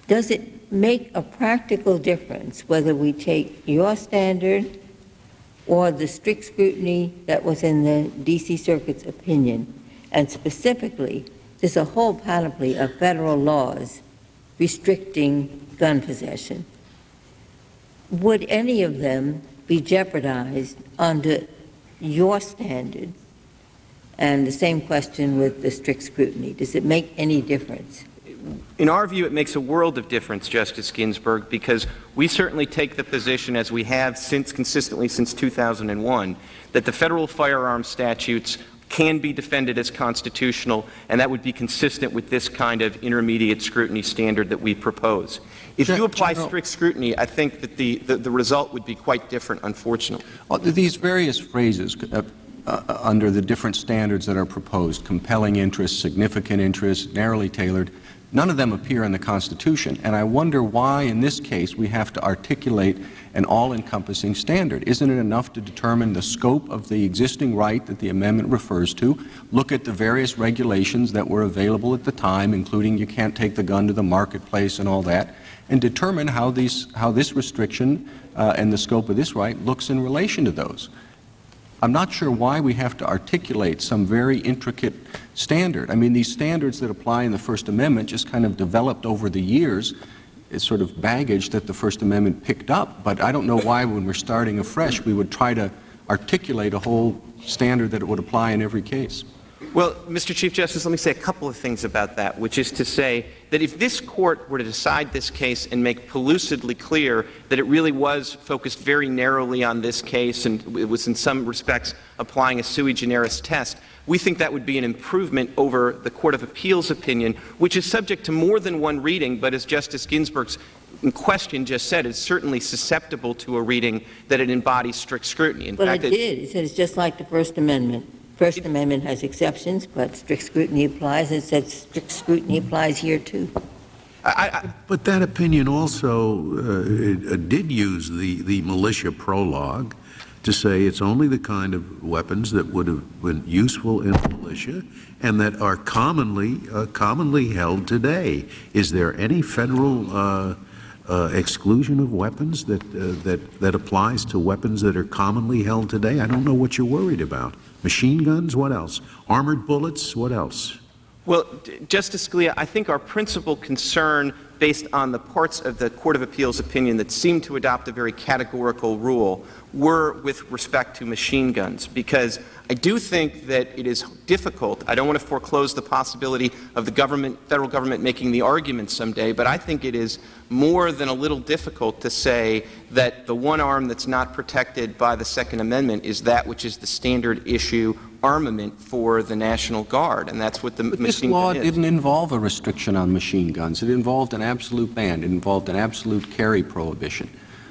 Does it make a practical difference whether we take your standard or the strict scrutiny that was in the D.C. Circuit's opinion? And specifically, there's a whole panoply of federal laws restricting gun possession. Would any of them be jeopardized under your standard? And the same question with the strict scrutiny. Does it make any difference? In our view, it makes a world of difference, Justice Ginsburg, because we certainly take the position, as we have consistently since 2001, that the federal firearms statutes can be defended as constitutional, and that would be consistent with this kind of intermediate scrutiny standard that we propose. If you apply strict scrutiny, I think that the result would be quite different, unfortunately. Well, these various phrases under the different standards that are proposed, compelling interest, significant interest, narrowly tailored, none of them appear in the Constitution. And I wonder why, in this case, we have to articulate an all-encompassing standard. Isn't it enough to determine the scope of the existing right that the amendment refers to, look at the various regulations that were available at the time, including you can't take the gun to the marketplace and all that, and determine how this restriction and the scope of this right looks in relation to those? I'm not sure why we have to articulate some very intricate standard. I mean, these standards that apply in the First Amendment just kind of developed over the years. It's sort of baggage that the First Amendment picked up, but I don't know why when we're starting afresh we would try to articulate a whole standard that it would apply in every case. Well, Mr. Chief Justice, let me say a couple of things about that, which is to say that if this Court were to decide this case and make pellucidly clear that it really was focused very narrowly on this case and it was in some respects applying a sui generis test, we think that would be an improvement over the Court of Appeals opinion, which is subject to more than one reading, but as Justice Ginsburg's question just said, is certainly susceptible to a reading that it embodies strict scrutiny. In fact, it did. It said it's just like the First Amendment. First Amendment has exceptions, but strict scrutiny applies. It said strict scrutiny applies here, too. But that opinion also did use the militia prologue to say it's only the kind of weapons that would have been useful in the militia and that are commonly held today. Is there any federal exclusion of weapons that applies to weapons that are commonly held today? I don't know what you're worried about. Machine guns? What else? Armored bullets? What else? Well, Justice Scalia, I think our principal concern, based on the parts of the Court of Appeals opinion that seem to adopt a very categorical rule, were with respect to machine guns, because I do think that it is difficult. I don't want to foreclose the possibility of the federal government making the argument someday, but I think it is more than a little difficult to say that the one arm that's not protected by the Second Amendment is that which is the standard issue armament for the National Guard, and that's what the machine gun is. This law didn't involve a restriction on machine guns. It involved an absolute ban. It involved an absolute carry prohibition.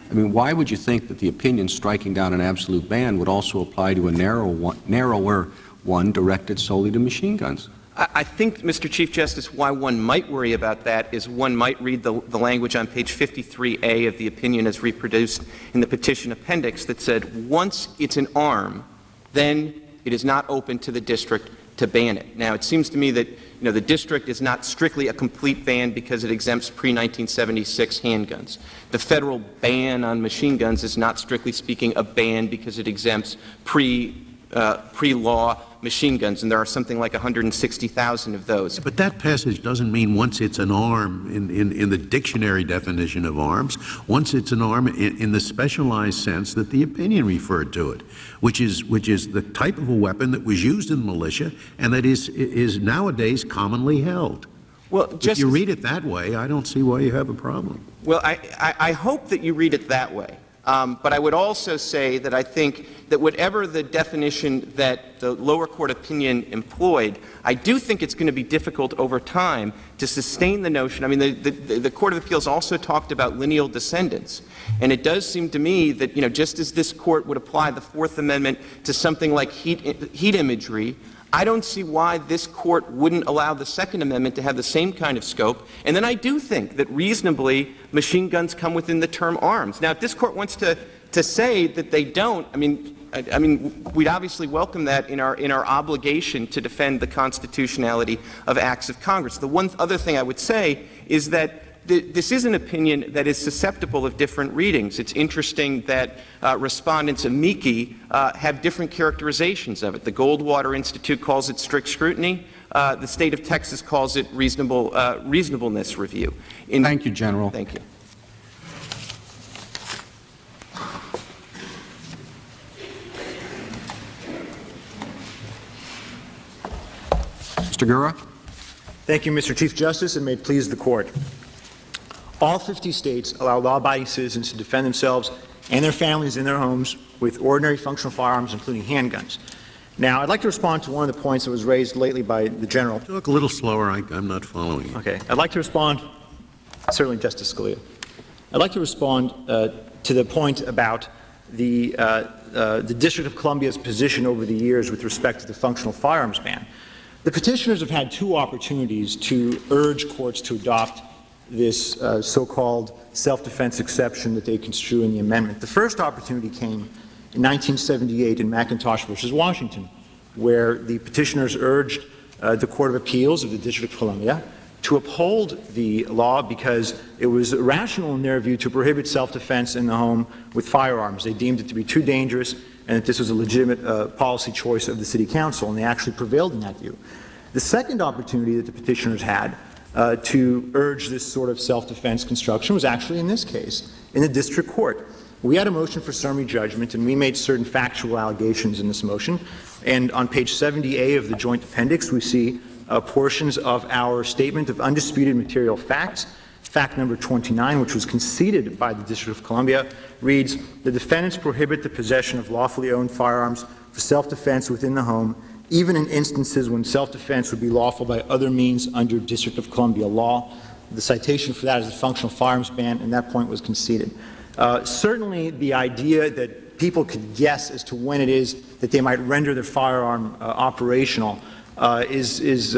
I mean, why would you think that the opinion striking down an absolute ban would also apply to a narrower one directed solely to machine guns? I think, Mr. Chief Justice, why one might worry about that is one might read the language on page 53A of the opinion as reproduced in the petition appendix that said once it's an arm, then it is not open to the district to ban it. Now, it seems to me that the district is not strictly a complete ban because it exempts pre-1976 handguns. The federal ban on machine guns is not strictly speaking a ban because it exempts pre-law machine guns, and there are something like 160,000 of those. But that passage doesn't mean once it's an arm in the dictionary definition of arms, once it's an arm in the specialized sense that the opinion referred to it, which is the type of a weapon that was used in militia and that is nowadays commonly held. Well, if you read it that way, I don't see why you have a problem. Well, I hope that you read it that way. But I would also say that I think that whatever the definition that the lower court opinion employed, I do think it's going to be difficult over time to sustain the notion. I mean, the Court of Appeals also talked about lineal descendants. And it does seem to me that, just as this court would apply the Fourth Amendment to something like heat imagery, I don't see why this court wouldn't allow the Second Amendment to have the same kind of scope. And then I do think that reasonably machine guns come within the term arms. Now, if this court wants to say that they don't, I mean, we'd obviously welcome that in our obligation to defend the constitutionality of acts of Congress. The one other thing I would say is that this is an opinion that is susceptible of different readings. It's interesting that respondents amici have different characterizations of it. The Goldwater Institute calls it strict scrutiny. The state of Texas calls it reasonableness review. Thank you, General. Thank you. Mr. Gura. Thank you, Mr. Chief Justice, and may it please the Court. All 50 states allow law-abiding citizens to defend themselves and their families in their homes with ordinary functional firearms, including handguns. Now, I'd like to respond to one of the points that was raised lately by the General. Talk a little slower. I'm not following you. Okay. I'd like to respond, certainly Justice Scalia. I'd like to respond to the point about the District of Columbia's position over the years with respect to the functional firearms ban. The petitioners have had two opportunities to urge courts to adopt this so-called self-defense exception that they construe in the amendment. The first opportunity came in 1978 in McIntosh versus Washington, where the petitioners urged the Court of Appeals of the District of Columbia to uphold the law because it was rational in their view to prohibit self-defense in the home with firearms. They deemed it to be too dangerous and that this was a legitimate policy choice of the City Council, and they actually prevailed in that view. The second opportunity that the petitioners had to urge this sort of self-defense construction was actually in this case, in the district court. We had a motion for summary judgment, and we made certain factual allegations in this motion. And on page 70A of the joint appendix, we see portions of our statement of undisputed material facts. Fact number 29, which was conceded by the District of Columbia, reads, "The defendants prohibit the possession of lawfully owned firearms for self-defense within the home, even in instances when self-defense would be lawful by other means under District of Columbia law." The citation for that is the functional firearms ban, and that point was conceded. Certainly the idea that people could guess as to when it is that they might render their firearm operational is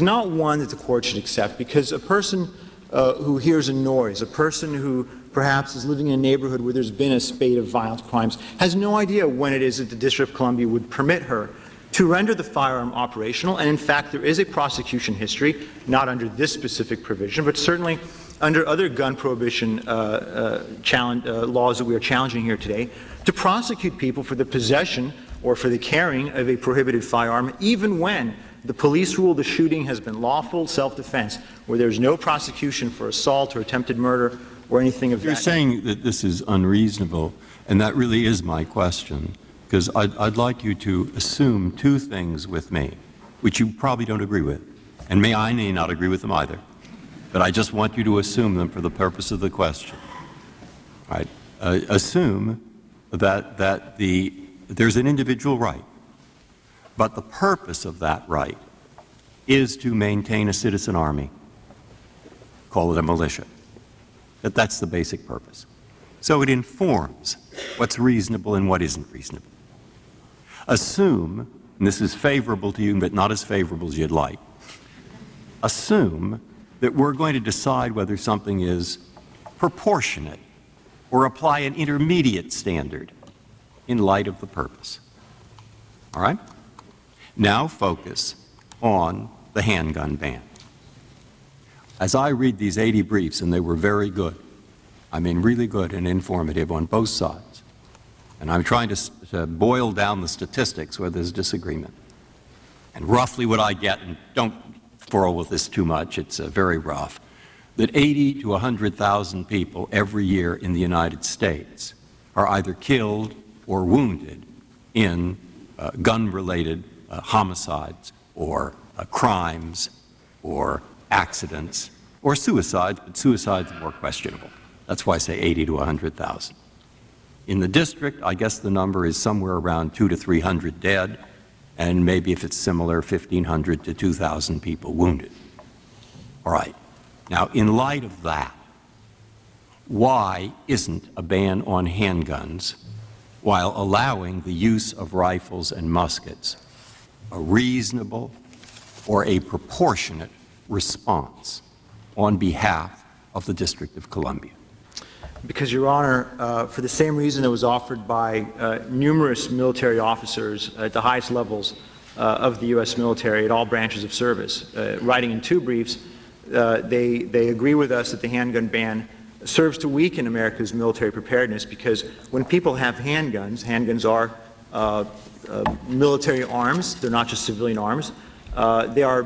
not one that the court should accept, because a person who hears a noise, a person who perhaps is living in a neighborhood where there's been a spate of violent crimes, has no idea when it is that the District of Columbia would permit her to render the firearm operational. And in fact, there is a prosecution history, not under this specific provision, but certainly under other gun prohibition laws that we are challenging here today, to prosecute people for the possession or for the carrying of a prohibited firearm, even when the police rule the shooting has been lawful self-defense, where there's no prosecution for assault or attempted murder or anything of that. You're saying that this is unreasonable, and that really is my question, because I'd like you to assume two things with me, which you probably don't agree with, and I may not agree with them either, but I just want you to assume them for the purpose of the question. Right? Assume that there's an individual right, but the purpose of that right is to maintain a citizen army. Call it a militia. That's the basic purpose. So it informs what's reasonable and what isn't reasonable. Assume, and this is favorable to you but not as favorable as you'd like, assume that we're going to decide whether something is proportionate or apply an intermediate standard in light of the purpose. All right? Now focus on the handgun ban. As I read these 80 briefs, and they were very good, I mean really good and informative on both sides, and I'm trying to boil down the statistics where there's disagreement. And roughly what I get, and don't quarrel with this too much, it's very rough, that 80 to 100,000 people every year in the United States are either killed or wounded in gun-related homicides or crimes or accidents or suicides, but suicides are more questionable. That's why I say 80 to 100,000. In the district, I guess the number is somewhere around 200 to 300 dead, and maybe if it's similar, 1,500 to 2,000 people wounded. All right. Now, in light of that, why isn't a ban on handguns, while allowing the use of rifles and muskets, a reasonable or a proportionate response on behalf of the District of Columbia? Because, Your Honor, for the same reason it was offered by numerous military officers at the highest levels of the U.S. military at all branches of service. Writing in two briefs, they agree with us that the handgun ban serves to weaken America's military preparedness, because when people have handguns, handguns are military arms, they're not just civilian arms, they are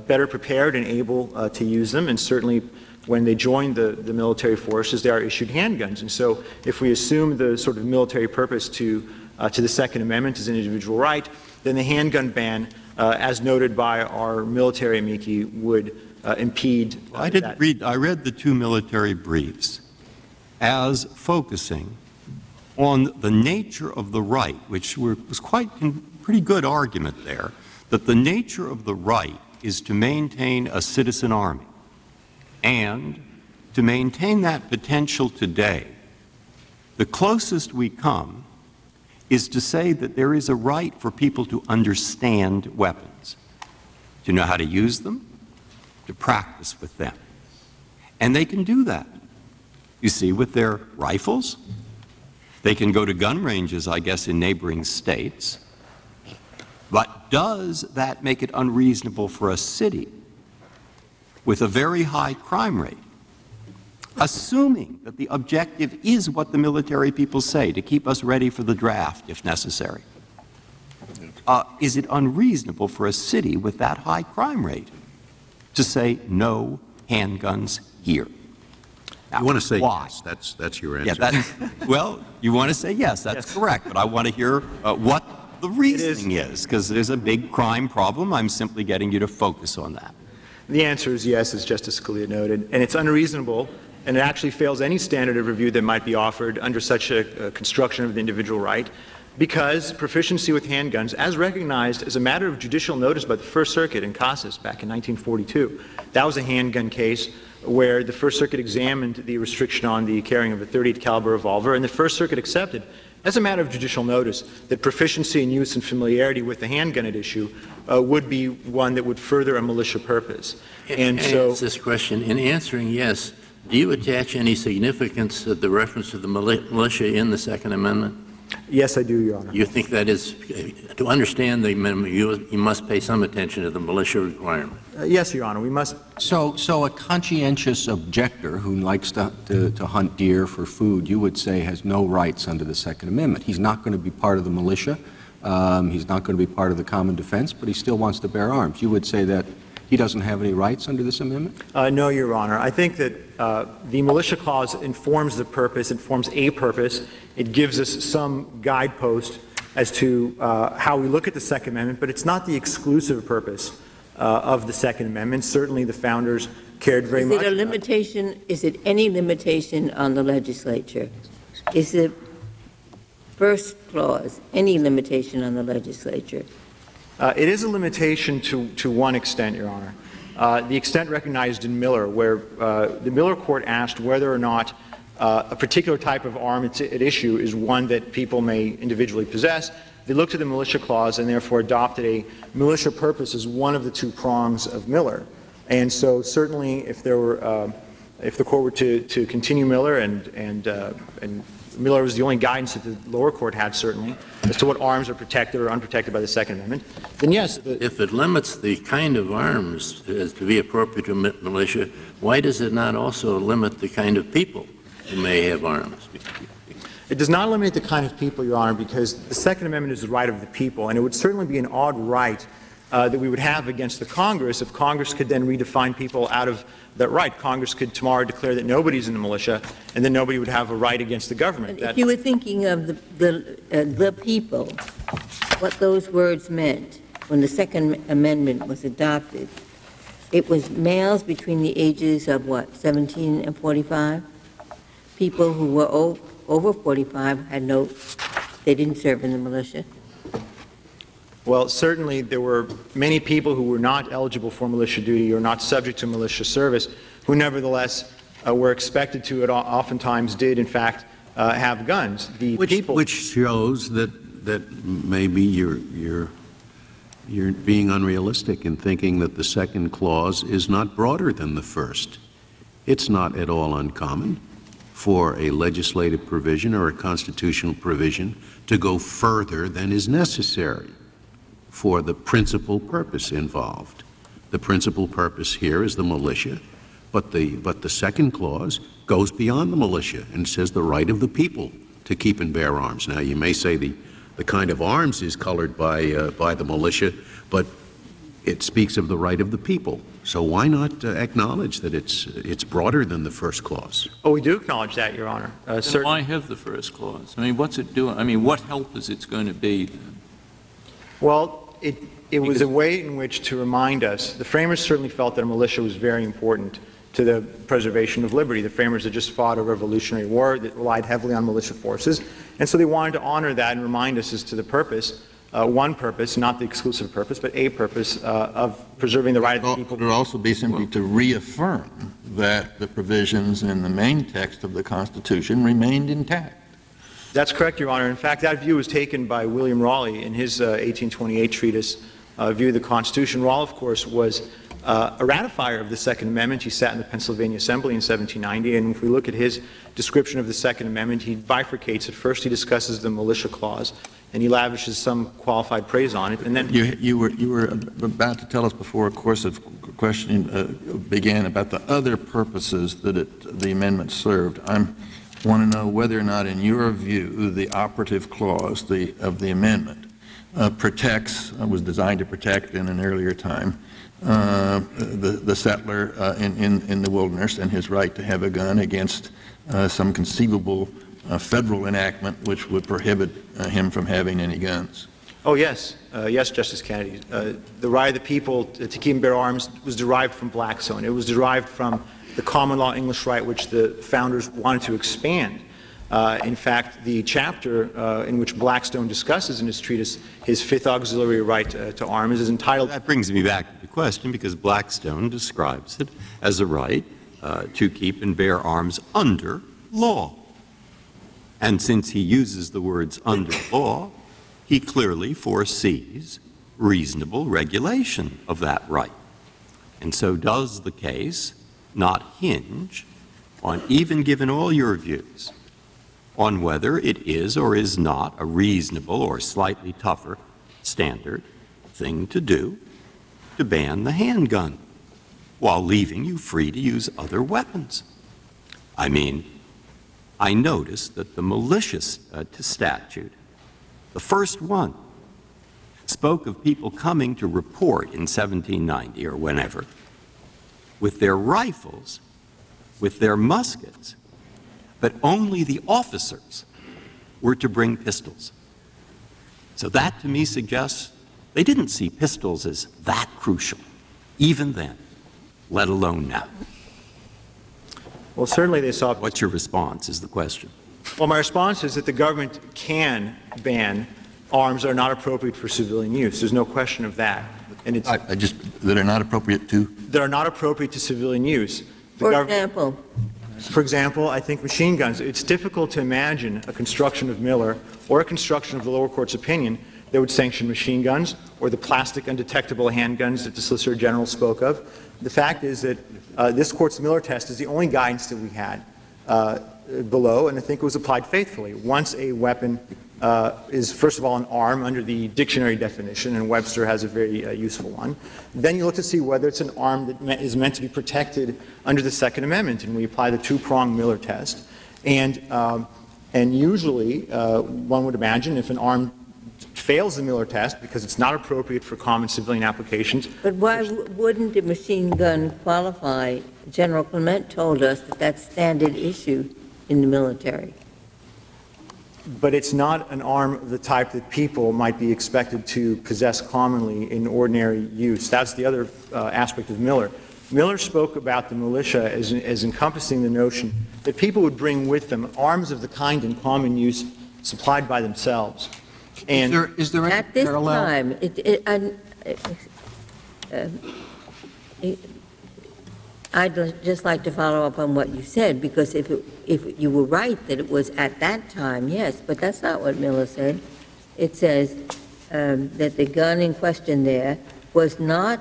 better prepared and able to use them, and certainly when they join the military forces, they are issued handguns. And so if we assume the sort of military purpose to the Second Amendment as an individual right, then the handgun ban, as noted by our military amici, would impede I read the two military briefs as focusing on the nature of the right, which was pretty good argument there, that the nature of the right is to maintain a citizen army. And to maintain that potential today, the closest we come is to say that there is a right for people to understand weapons, to know how to use them, to practice with them. And they can do that, you see, with their rifles. They can go to gun ranges, I guess, in neighboring states. But does that make it unreasonable for a city with a very high crime rate, assuming that the objective is what the military people say, to keep us ready for the draft if necessary? Is it unreasonable for a city with that high crime rate to say no handguns here? Now, you want to say why? Yes, that's your answer. Yeah, well, you want to say yes, that's correct, but I want to hear what the reasoning is, because there's a big crime problem. I'm simply getting you to focus on that. The answer is yes, as Justice Scalia noted, and it's unreasonable, and it actually fails any standard of review that might be offered under such a construction of the individual right, because proficiency with handguns, as recognized as a matter of judicial notice by the First Circuit in Casas back in 1942, that was a handgun case where the First Circuit examined the restriction on the carrying of a .38 caliber revolver, and the First Circuit accepted, as a matter of judicial notice, that proficiency in use and familiarity with the handgun at issue would be one that would further a militia purpose. And so, this question, in answering yes, do you attach any significance to the reference to the militia in the Second Amendment? Yes, I do, Your Honor. You think that is, to understand the amendment, you must pay some attention to the militia requirement? Yes, Your Honor, we must. So a conscientious objector who likes to hunt deer for food, you would say, has no rights under the Second Amendment. He's not going to be part of the militia. He's not going to be part of the common defense, but he still wants to bear arms. You would say that he doesn't have any rights under this amendment? No, Your Honor. I think that the militia clause informs the purpose, informs a purpose. It gives us some guidepost as to how we look at the Second Amendment, but it's not the exclusive purpose of the Second Amendment. Certainly the founders cared very much. Is it a limitation? Is it any limitation on the legislature? Is the first clause any limitation on the legislature? It is a limitation to one extent, Your Honor. The extent recognized in Miller, where the Miller court asked whether or not a particular type of arm at issue is one that people may individually possess. They looked at the militia clause and therefore adopted a militia purpose as one of the two prongs of Miller. And so certainly if there were, if the court were to continue Miller and Miller was the only guidance that the lower court had, certainly, as to what arms are protected or unprotected by the Second Amendment, then yes. If it limits the kind of arms as to be appropriate to militia, why does it not also limit the kind of people who may have arms? It does not eliminate the kind of people, Your Honor, because the Second Amendment is the right of the people, and it would certainly be an odd right that we would have against the Congress if Congress could then redefine people out of that right. Congress could tomorrow declare that nobody's in the militia, and then nobody would have a right against the government. If you were thinking of the people, what those words meant when the Second Amendment was adopted, it was males between the ages of, 17 and 45? People who were over 45 they didn't serve in the militia? Well, certainly there were many people who were not eligible for militia duty or not subject to militia service who nevertheless were expected to, and oftentimes did, in fact, have guns. Which shows that maybe you're being unrealistic in thinking that the second clause is not broader than the first. It's not at all uncommon for a legislative provision or a constitutional provision to go further than is necessary for the principal purpose involved. The principal purpose here is the militia, but the second clause goes beyond the militia and says the right of the people to keep and bear arms. Now, you may say the kind of arms is colored by the militia, but it speaks of the right of the people. So why not acknowledge that it's broader than the first clause? Oh, we do acknowledge that, Your Honor. Then why have the first clause? I mean, what's it doing? I mean, what help is it going to be? Well, it was a way in which to remind us. The framers certainly felt that a militia was very important to the preservation of liberty. The framers had just fought a Revolutionary War that relied heavily on militia forces, and so they wanted to honor that and remind us as to the purpose, one purpose, not the exclusive purpose, but a purpose of preserving the right of the people. It would also be simply to reaffirm that the provisions in the main text of the Constitution remained intact. That's correct, Your Honor. In fact, that view was taken by William Raleigh in his 1828 treatise, View of the Constitution. Raleigh, of course, was a ratifier of the Second Amendment. He sat in the Pennsylvania Assembly in 1790, and if we look at his description of the Second Amendment, he bifurcates it. First, he discusses the militia clause, and he lavishes some qualified praise on it. And then you were about to tell us before a course of questioning began about the other purposes that the amendment served. I want to know whether or not, in your view, the operative clause of the amendment was designed to protect in an earlier time the settler in the wilderness and his right to have a gun against some conceivable federal enactment which would prohibit him from having any guns. Oh, yes. Yes, Justice Kennedy. The right of the people to keep and bear arms was derived from Blackstone. It was derived from the common law English right, which the founders wanted to expand. In fact, the chapter in which Blackstone discusses in his treatise his fifth auxiliary right to arms is entitled... That brings me back to the question, because Blackstone describes it as a right to keep and bear arms under law. And since he uses the words under law, he clearly foresees reasonable regulation of that right. And so does the case not hinge on, even given all your views, on whether it is or is not a reasonable or slightly tougher standard thing to do to ban the handgun while leaving you free to use other weapons? I mean, I noticed that the militia statute, the first one, spoke of people coming to report in 1790 or whenever with their rifles, with their muskets, but only the officers were to bring pistols. So that to me suggests they didn't see pistols as that crucial, even then, let alone now. Well, certainly they saw... What's your response is the question. Well, my response is that the government can ban arms that are not appropriate for civilian use. There's no question of that. And it's that are not appropriate to? That are not appropriate to civilian use. For example? For example, I think machine guns. It's difficult to imagine a construction of Miller or a construction of the lower court's opinion that would sanction machine guns or the plastic undetectable handguns that the Solicitor General spoke of. The fact is that this Court's Miller test is the only guidance that we had below, and I think it was applied faithfully. Once a weapon is, first of all, an arm under the dictionary definition, and Webster has a very useful one, then you look to see whether it's an arm that is meant to be protected under the Second Amendment, and we apply the two-pronged Miller test. And usually, one would imagine if an arm fails the Miller test because it's not appropriate for common civilian applications. But why wouldn't a machine gun qualify? General Clement told us that that's standard issue in the military. But it's not an arm of the type that people might be expected to possess commonly in ordinary use. That's the other aspect of Miller. Miller spoke about the militia as encompassing the notion that people would bring with them arms of the kind in common use supplied by themselves. And is there any at this parallel? time, I'd just like to follow up on what you said, because if you were right that it was at that time, yes, but that's not what Miller said. It says that the gun in question there was not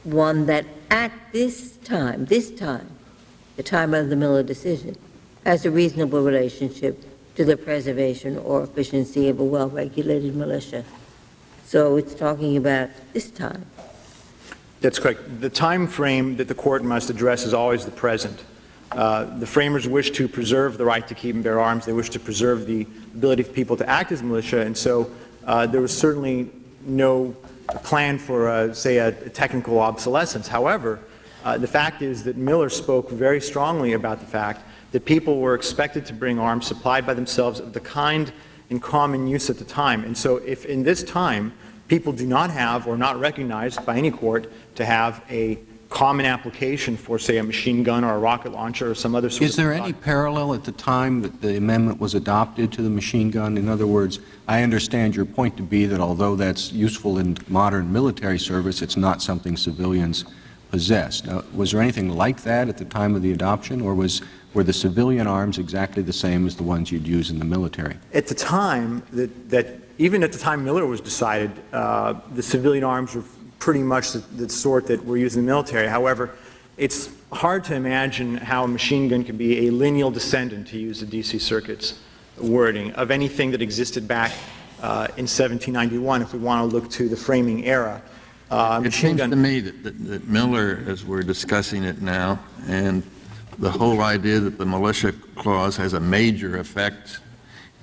one that at this time, the time of the Miller decision, has a reasonable relationship to the preservation or efficiency of a well-regulated militia. So it's talking about this time. that's correct. The time frame that the Court must address is always the present. The framers wish to preserve the right to keep and bear arms. They wish to preserve the ability for people to act as militia, and so there was certainly no plan for, say, a technical obsolescence. However, the fact is that Miller spoke very strongly about the fact that people were expected to bring arms supplied by themselves of the kind in common use at the time. And so if in this time people do not have or not recognized by any court to have a common application for, say, a machine gun or a rocket launcher or some other sort of... Is there any parallel at the time that the amendment was adopted to the machine gun? In other words, I understand your point to be that although that's useful in modern military service, it's not something civilians possess. Now, was there anything like that at the time of the adoption, or were the civilian arms exactly the same as the ones you'd use in the military? At the time, even at the time Miller was decided, the civilian arms were pretty much the sort that were used in the military. However, it's hard to imagine how a machine gun could be a lineal descendant, to use the D.C. Circuit's wording, of anything that existed back in 1791, if we want to look to the framing era. It seems to me that Miller, as we're discussing it now, and the whole idea that the militia clause has a major effect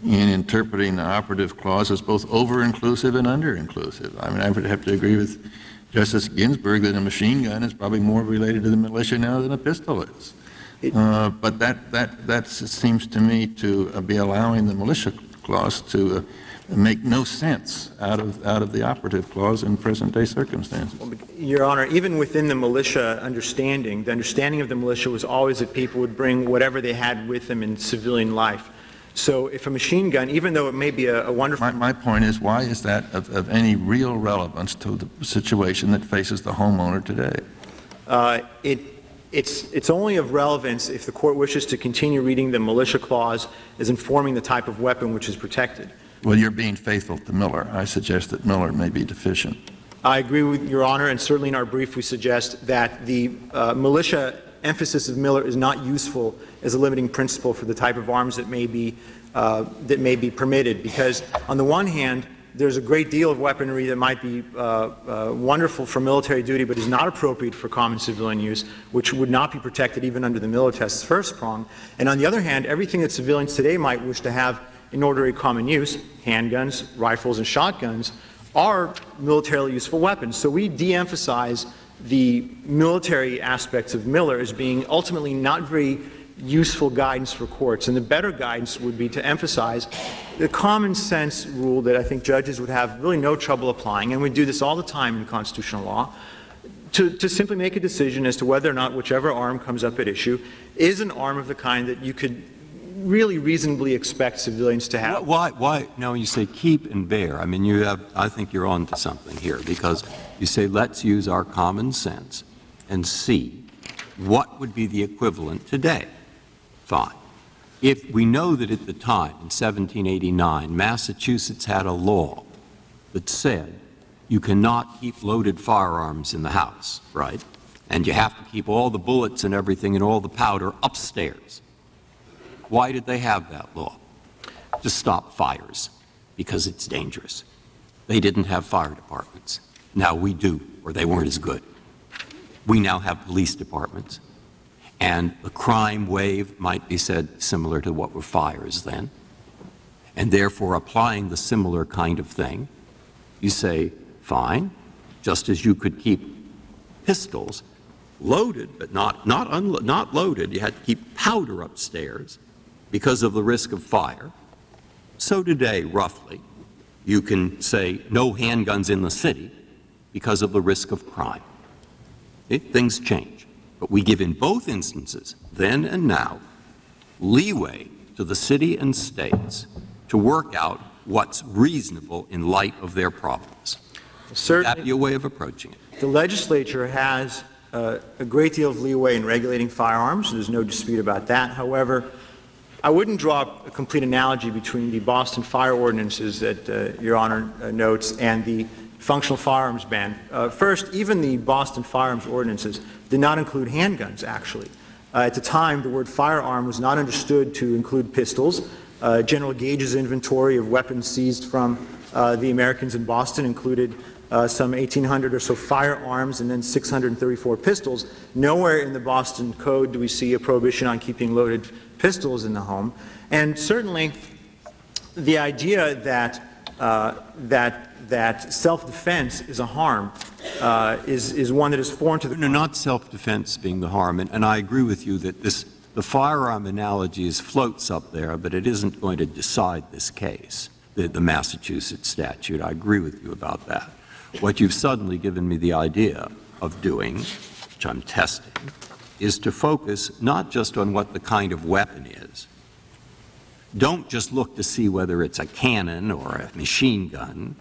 in interpreting the operative clause is both over-inclusive and under-inclusive. I mean, I would have to agree with Justice Ginsburg that a machine gun is probably more related to the militia now than a pistol is. But that seems to me to be allowing the militia clause to make no sense out of the operative clause in present-day circumstances. Well, Your Honor, even within the militia understanding, the understanding of the militia was always that people would bring whatever they had with them in civilian life. So if a machine gun, even though it may be a wonderful... My point is, why is that of any real relevance to the situation that faces the homeowner today? It's only of relevance if the Court wishes to continue reading the militia clause as informing the type of weapon which is protected. Well, you're being faithful to Miller. I suggest that Miller may be deficient. I agree with Your Honor, and certainly in our brief we suggest that the militia emphasis of Miller is not useful as a limiting principle for the type of arms that may be permitted, because on the one hand, there's a great deal of weaponry that might be wonderful for military duty but is not appropriate for common civilian use, which would not be protected even under the Miller test's first prong. And on the other hand, everything that civilians today might wish to have in ordinary common use, handguns, rifles, and shotguns, are militarily useful weapons. So we de-emphasize the military aspects of Miller as being ultimately not very useful guidance for courts. And the better guidance would be to emphasize the common sense rule that I think judges would have really no trouble applying, and we do this all the time in constitutional law, to simply make a decision as to whether or not whichever arm comes up at issue is an arm of the kind that you could really reasonably expect civilians to have. Why? Now, you say keep and bear. I mean, I think you're on to something here, because you say let's use our common sense and see what would be the equivalent today. Fine. If we know that at the time, in 1789, Massachusetts had a law that said you cannot keep loaded firearms in the house, right? And you have to keep all the bullets and everything and all the powder upstairs. Why did they have that law? To stop fires, because it's dangerous. They didn't have fire departments. Now we do, or they weren't as good. We now have police departments. And the crime wave might be said similar to what were fires then. And therefore, applying the similar kind of thing, you say, fine, just as you could keep pistols loaded, but not loaded. You had to keep powder upstairs because of the risk of fire. So today, roughly, you can say no handguns in the city because of the risk of crime. Things change. But we give in both instances, then and now, leeway to the city and states to work out what's reasonable in light of their problems. Would that be a way of approaching it? The legislature has a great deal of leeway in regulating firearms. There's no dispute about that. However, I wouldn't draw a complete analogy between the Boston fire ordinances that Your Honor notes and the functional firearms ban. First, even the Boston firearms ordinances did not include handguns, actually. At the time, the word firearm was not understood to include pistols. General Gage's inventory of weapons seized from the Americans in Boston included some 1,800 or so firearms and then 634 pistols. Nowhere in the Boston Code do we see a prohibition on keeping loaded pistols in the home. And certainly the idea that that self-defense is a harm is one that is foreign to the... No, not self-defense being the harm. And I agree with you that the firearm analogy floats up there, but it isn't going to decide this case, the Massachusetts statute. I agree with you about that. What you've suddenly given me the idea of doing, which I'm testing, is to focus not just on what the kind of weapon is. Don't just look to see whether it's a cannon or a machine gun,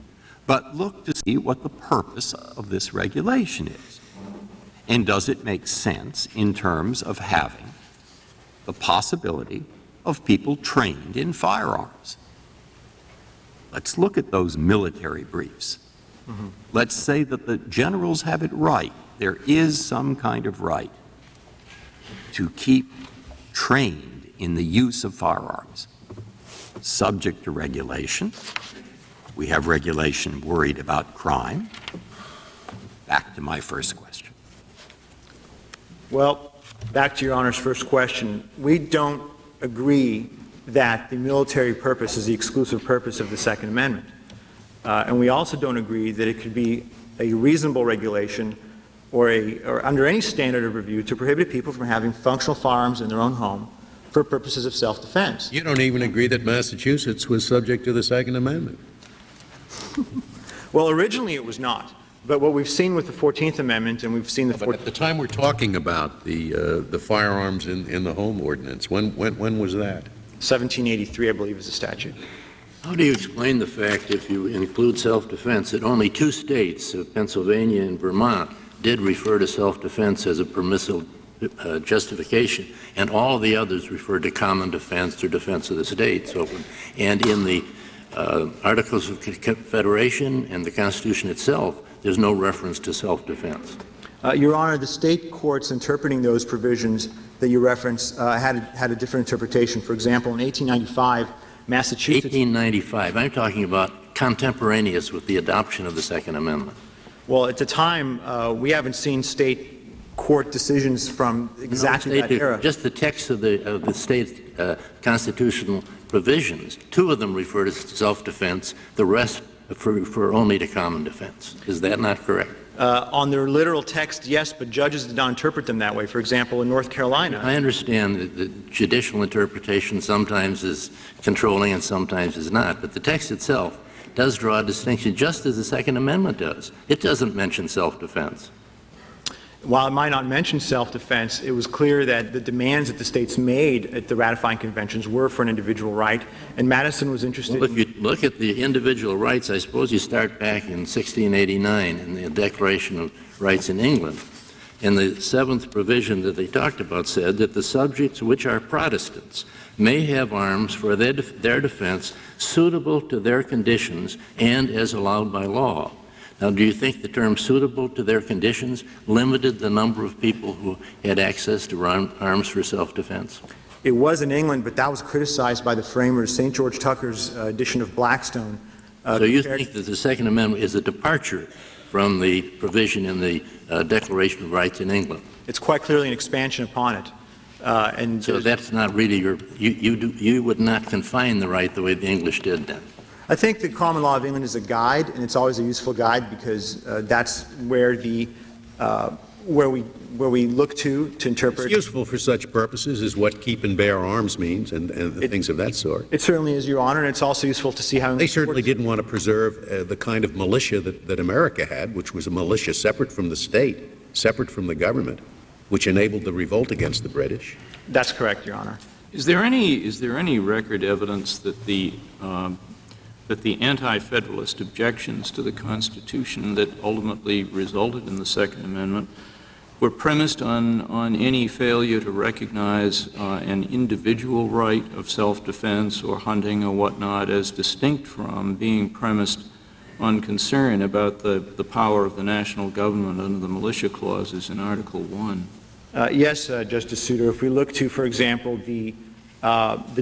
but look to see what the purpose of this regulation is. And does it make sense in terms of having the possibility of people trained in firearms? Let's look at those military briefs. Mm-hmm. Let's say that the generals have it right. There is some kind of right to keep trained in the use of firearms, subject to regulation. We have regulation worried about crime. Back to my first question. Well, back to Your Honor's first question. We don't agree that the military purpose is the exclusive purpose of the Second Amendment. And we also don't agree that it could be a reasonable regulation or under any standard of review to prohibit people from having functional firearms in their own home for purposes of self-defense. You don't even agree that Massachusetts was subject to the Second Amendment. Well, originally it was not. But what we've seen with the 14th Amendment, and we've seen the... But at the time we're talking about the firearms in the home ordinance, when was that? 1783, I believe, is the statute. How do you explain the fact, if you include self-defense, that only two states, Pennsylvania and Vermont, did refer to self-defense as a permissive justification, and all the others referred to common defense or defense of the state? And in the Articles of Confederation and the Constitution itself, there's no reference to self-defense. Your Honor, the state courts interpreting those provisions that you reference had a different interpretation. For example, in 1895, Massachusetts... 1895. I'm talking about contemporaneous with the adoption of the Second Amendment. Well, at the time, we haven't seen state court decisions from exactly that era. Just the text of the state constitutional provisions. Two of them refer to self-defense. The rest refer only to common defense. Is that not correct? On their literal text, yes, but judges did not interpret them that way. For example, in North Carolina... I understand that the judicial interpretation sometimes is controlling and sometimes is not, but the text itself does draw a distinction just as the Second Amendment does. It doesn't mention self-defense. While it might not mention self-defense, it was clear that the demands that the states made at the ratifying conventions were for an individual right, and Madison was interested... Well, if you look at the individual rights, I suppose you start back in 1689 in the Declaration of Rights in England. And the seventh provision that they talked about said that the subjects which are Protestants may have arms for their defense suitable to their conditions and as allowed by law. Now, do you think the term suitable to their conditions limited the number of people who had access to arms for self-defense? It was in England, but that was criticized by the framers. St. George Tucker's edition of Blackstone. So you think that the Second Amendment is a departure from the provision in the Declaration of Rights in England? It's quite clearly an expansion upon it. And so that's not really you would not confine the right the way the English did then? I think the common law of England is a guide, and it's always a useful guide because that's where where we look to interpret. It's useful for such purposes as what keep and bear arms means and things of that sort. It certainly is, Your Honor, and it's also useful to see how they certainly didn't want to preserve the kind of militia that America had, which was a militia separate from the state, separate from the government, which enabled the revolt against the British. That's correct, Your Honor. Is there any record evidence that the anti-federalist objections to the Constitution that ultimately resulted in the Second Amendment were premised on any failure to recognize an individual right of self-defense or hunting or whatnot as distinct from being premised on concern about the power of the national government under the militia clauses in Article 1? Yes, Justice Souter. If we look to, for example, the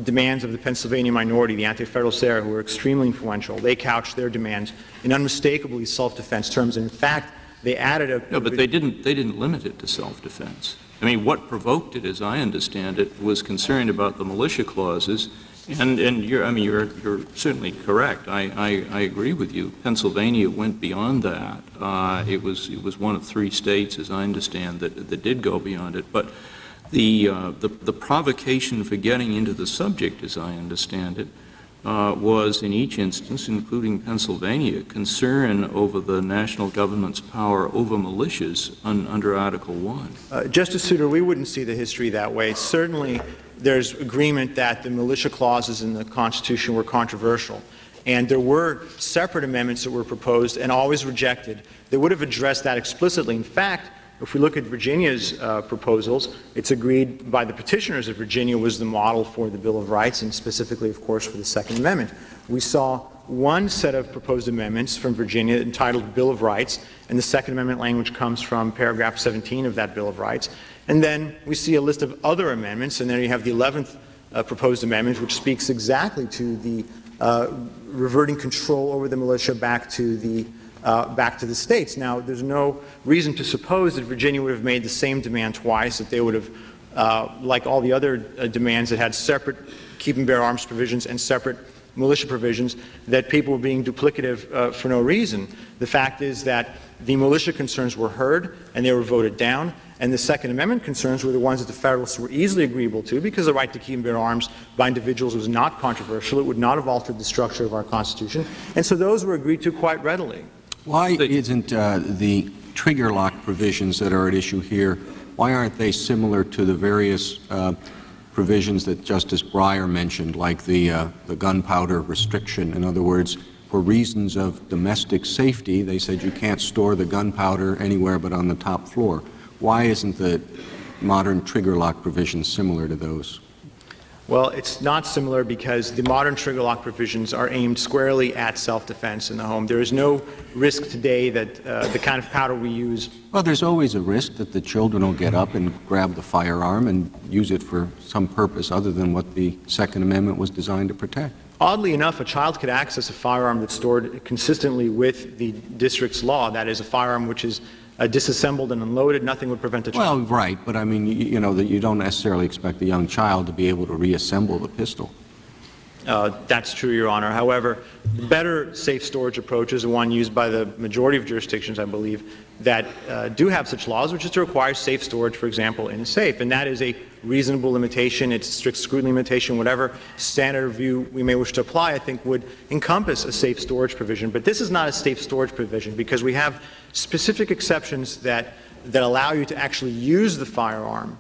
demands of the Pennsylvania minority, the anti-federalists there, who were extremely influential, they couched their demands in unmistakably self-defense terms. And in fact, they added a... No, but they didn't limit it to self-defense. I mean, what provoked it, as I understand it, was concern about the militia clauses. And you're certainly correct. I agree with you. Pennsylvania went beyond that. It was one of 3 states, as I understand, that did go beyond it. But the provocation for getting into the subject, as I understand it, was in each instance, including Pennsylvania, concern over the national government's power over militias under Article 1. Justice Souter, we wouldn't see the history that way. Certainly, there's agreement that the militia clauses in the Constitution were controversial. And there were separate amendments that were proposed and always rejected that would have addressed that explicitly. In fact, if we look at Virginia's proposals, it's agreed by the petitioners that Virginia was the model for the Bill of Rights and specifically, of course, for the Second Amendment. We saw one set of proposed amendments from Virginia entitled Bill of Rights, and the Second Amendment language comes from paragraph 17 of that Bill of Rights. And then we see a list of other amendments, and then you have the 11th proposed amendment, which speaks exactly to the reverting control over the militia back to the states. Now, there's no reason to suppose that Virginia would have made the same demand twice, that they would have, like all the other demands that had separate keep and bear arms provisions and separate militia provisions, that people were being duplicative for no reason. The fact is that the militia concerns were heard and they were voted down, and the Second Amendment concerns were the ones that the Federalists were easily agreeable to because the right to keep and bear arms by individuals was not controversial. It would not have altered the structure of our Constitution, and so those were agreed to quite readily. Why isn't the trigger lock provisions that are at issue here, why aren't they similar to the various provisions that Justice Breyer mentioned, like the gunpowder restriction? In other words, for reasons of domestic safety, they said you can't store the gunpowder anywhere but on the top floor. Why isn't the modern trigger lock provision similar to those? Well, it's not similar because the modern trigger lock provisions are aimed squarely at self-defense in the home. There is no risk today that the kind of powder we use... Well, there's always a risk that the children will get up and grab the firearm and use it for some purpose other than what the Second Amendment was designed to protect. Oddly enough, a child could access a firearm that's stored consistently with the district's law. That is, a firearm which is disassembled and unloaded. Nothing would prevent a child. Well, right, but I mean, you know, that you don't necessarily expect a young child to be able to reassemble the pistol. That's true, Your Honor. However, the better safe storage approach is the one used by the majority of jurisdictions, I believe, that do have such laws, which is to require safe storage, for example, in a safe. And that is a reasonable limitation. It's a strict scrutiny limitation. Whatever standard view we may wish to apply, I think, would encompass a safe storage provision. But this is not a safe storage provision because we have specific exceptions that allow you to actually use the firearm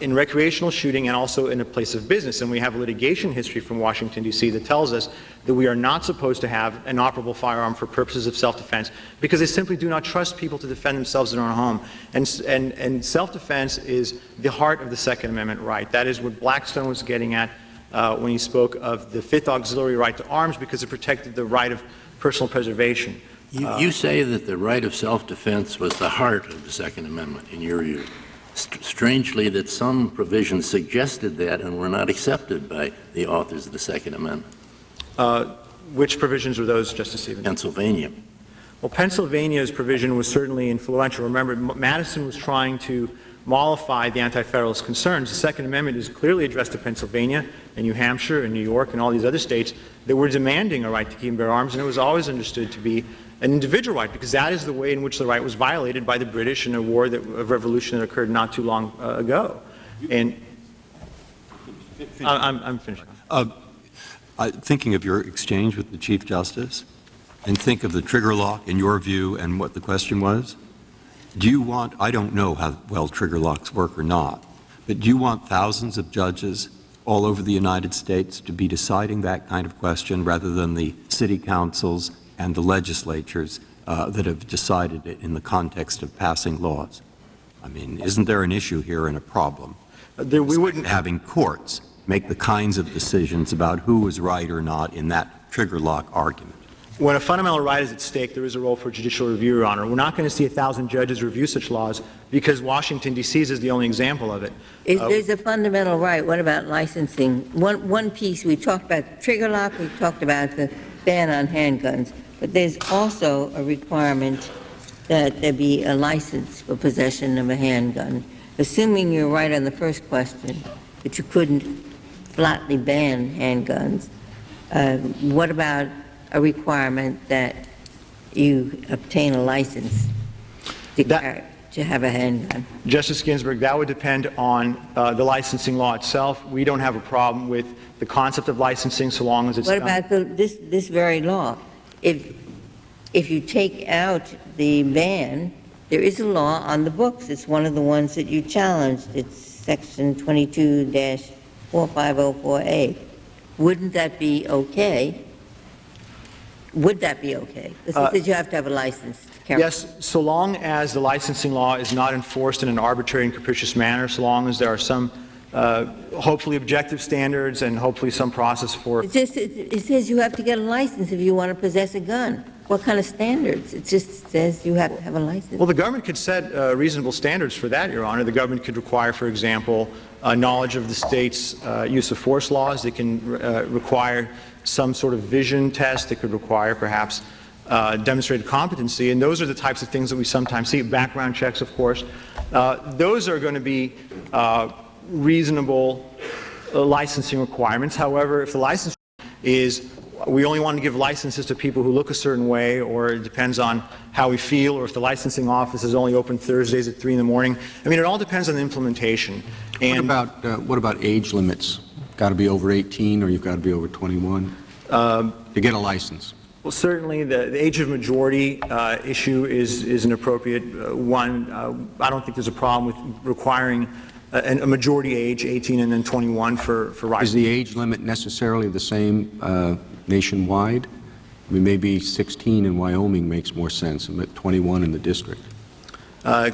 in recreational shooting and also in a place of business. And we have litigation history from Washington, D.C. that tells us that we are not supposed to have an operable firearm for purposes of self-defense because they simply do not trust people to defend themselves in their own home. And self-defense is the heart of the Second Amendment right. That is what Blackstone was getting at when he spoke of the Fifth Auxiliary right to arms, because it protected the right of personal preservation. You say that the right of self-defense was the heart of the Second Amendment, in your view. Strangely, that some provisions suggested that and were not accepted by the authors of the Second Amendment. Which provisions were those, Justice Stevens? Pennsylvania. Well, Pennsylvania's provision was certainly influential. Remember, Madison was trying to mollify the anti-federalist concerns. The Second Amendment is clearly addressed to Pennsylvania and New Hampshire and New York and all these other states that were demanding a right to keep and bear arms, and it was always understood to be an individual right, because that is the way in which the right was violated by the British in a war of revolution that occurred not too long ago. And I'm finished. Thinking of your exchange with the Chief Justice, and think of the trigger lock in your view and what the question was, do you want, I don't know how well trigger locks work or not, but do you want thousands of judges all over the United States to be deciding that kind of question rather than the city councils and the legislatures that have decided it in the context of passing laws? I mean, isn't there an issue here and a problem? We wouldn't having courts make the kinds of decisions about who was right or not in that trigger lock argument. When a fundamental right is at stake, there is a role for judicial review, Your Honor. We're not going to see 1,000 judges review such laws because Washington, D.C. is the only example of it. If there's a fundamental right, what about licensing? One piece, we talked about trigger lock, we talked about the ban on handguns, but there's also a requirement that there be a license for possession of a handgun. Assuming you're right on the first question, that you couldn't flatly ban handguns, what about a requirement that you obtain a license to have a handgun? Justice Ginsburg, that would depend on the licensing law itself. We don't have a problem with the concept of licensing so long as it's What about this very law? If you take out the ban, there is a law on the books. It's one of the ones that you challenged. It's Section 22-4504A. Wouldn't that be okay? Would that be okay? This says you have to have a license. Yes, so long as the licensing law is not enforced in an arbitrary and capricious manner, so long as there are some hopefully objective standards and hopefully some process for... It says you have to get a license if you want to possess a gun. What kind of standards? It just says you have to have a license. Well, the government could set reasonable standards for that, Your Honor. The government could require, for example, knowledge of the state's use of force laws. They can require some sort of vision test. They could require, perhaps, demonstrated competency. And those are the types of things that we sometimes see. Background checks, of course. Those are going to be reasonable licensing requirements. However, if the license is we only want to give licenses to people who look a certain way, or it depends on how we feel, or if the licensing office is only open Thursdays at 3 in the morning. I mean, it all depends on the implementation. And what about age limits? Got to be over 18, or you've got to be over 21 to get a license? Well, certainly the age of majority issue is an appropriate one. I don't think there's a problem with requiring a majority age, 18 and then 21 for license. Is the age limit necessarily the same nationwide? I mean, maybe 16 in Wyoming makes more sense, but 21 in the district.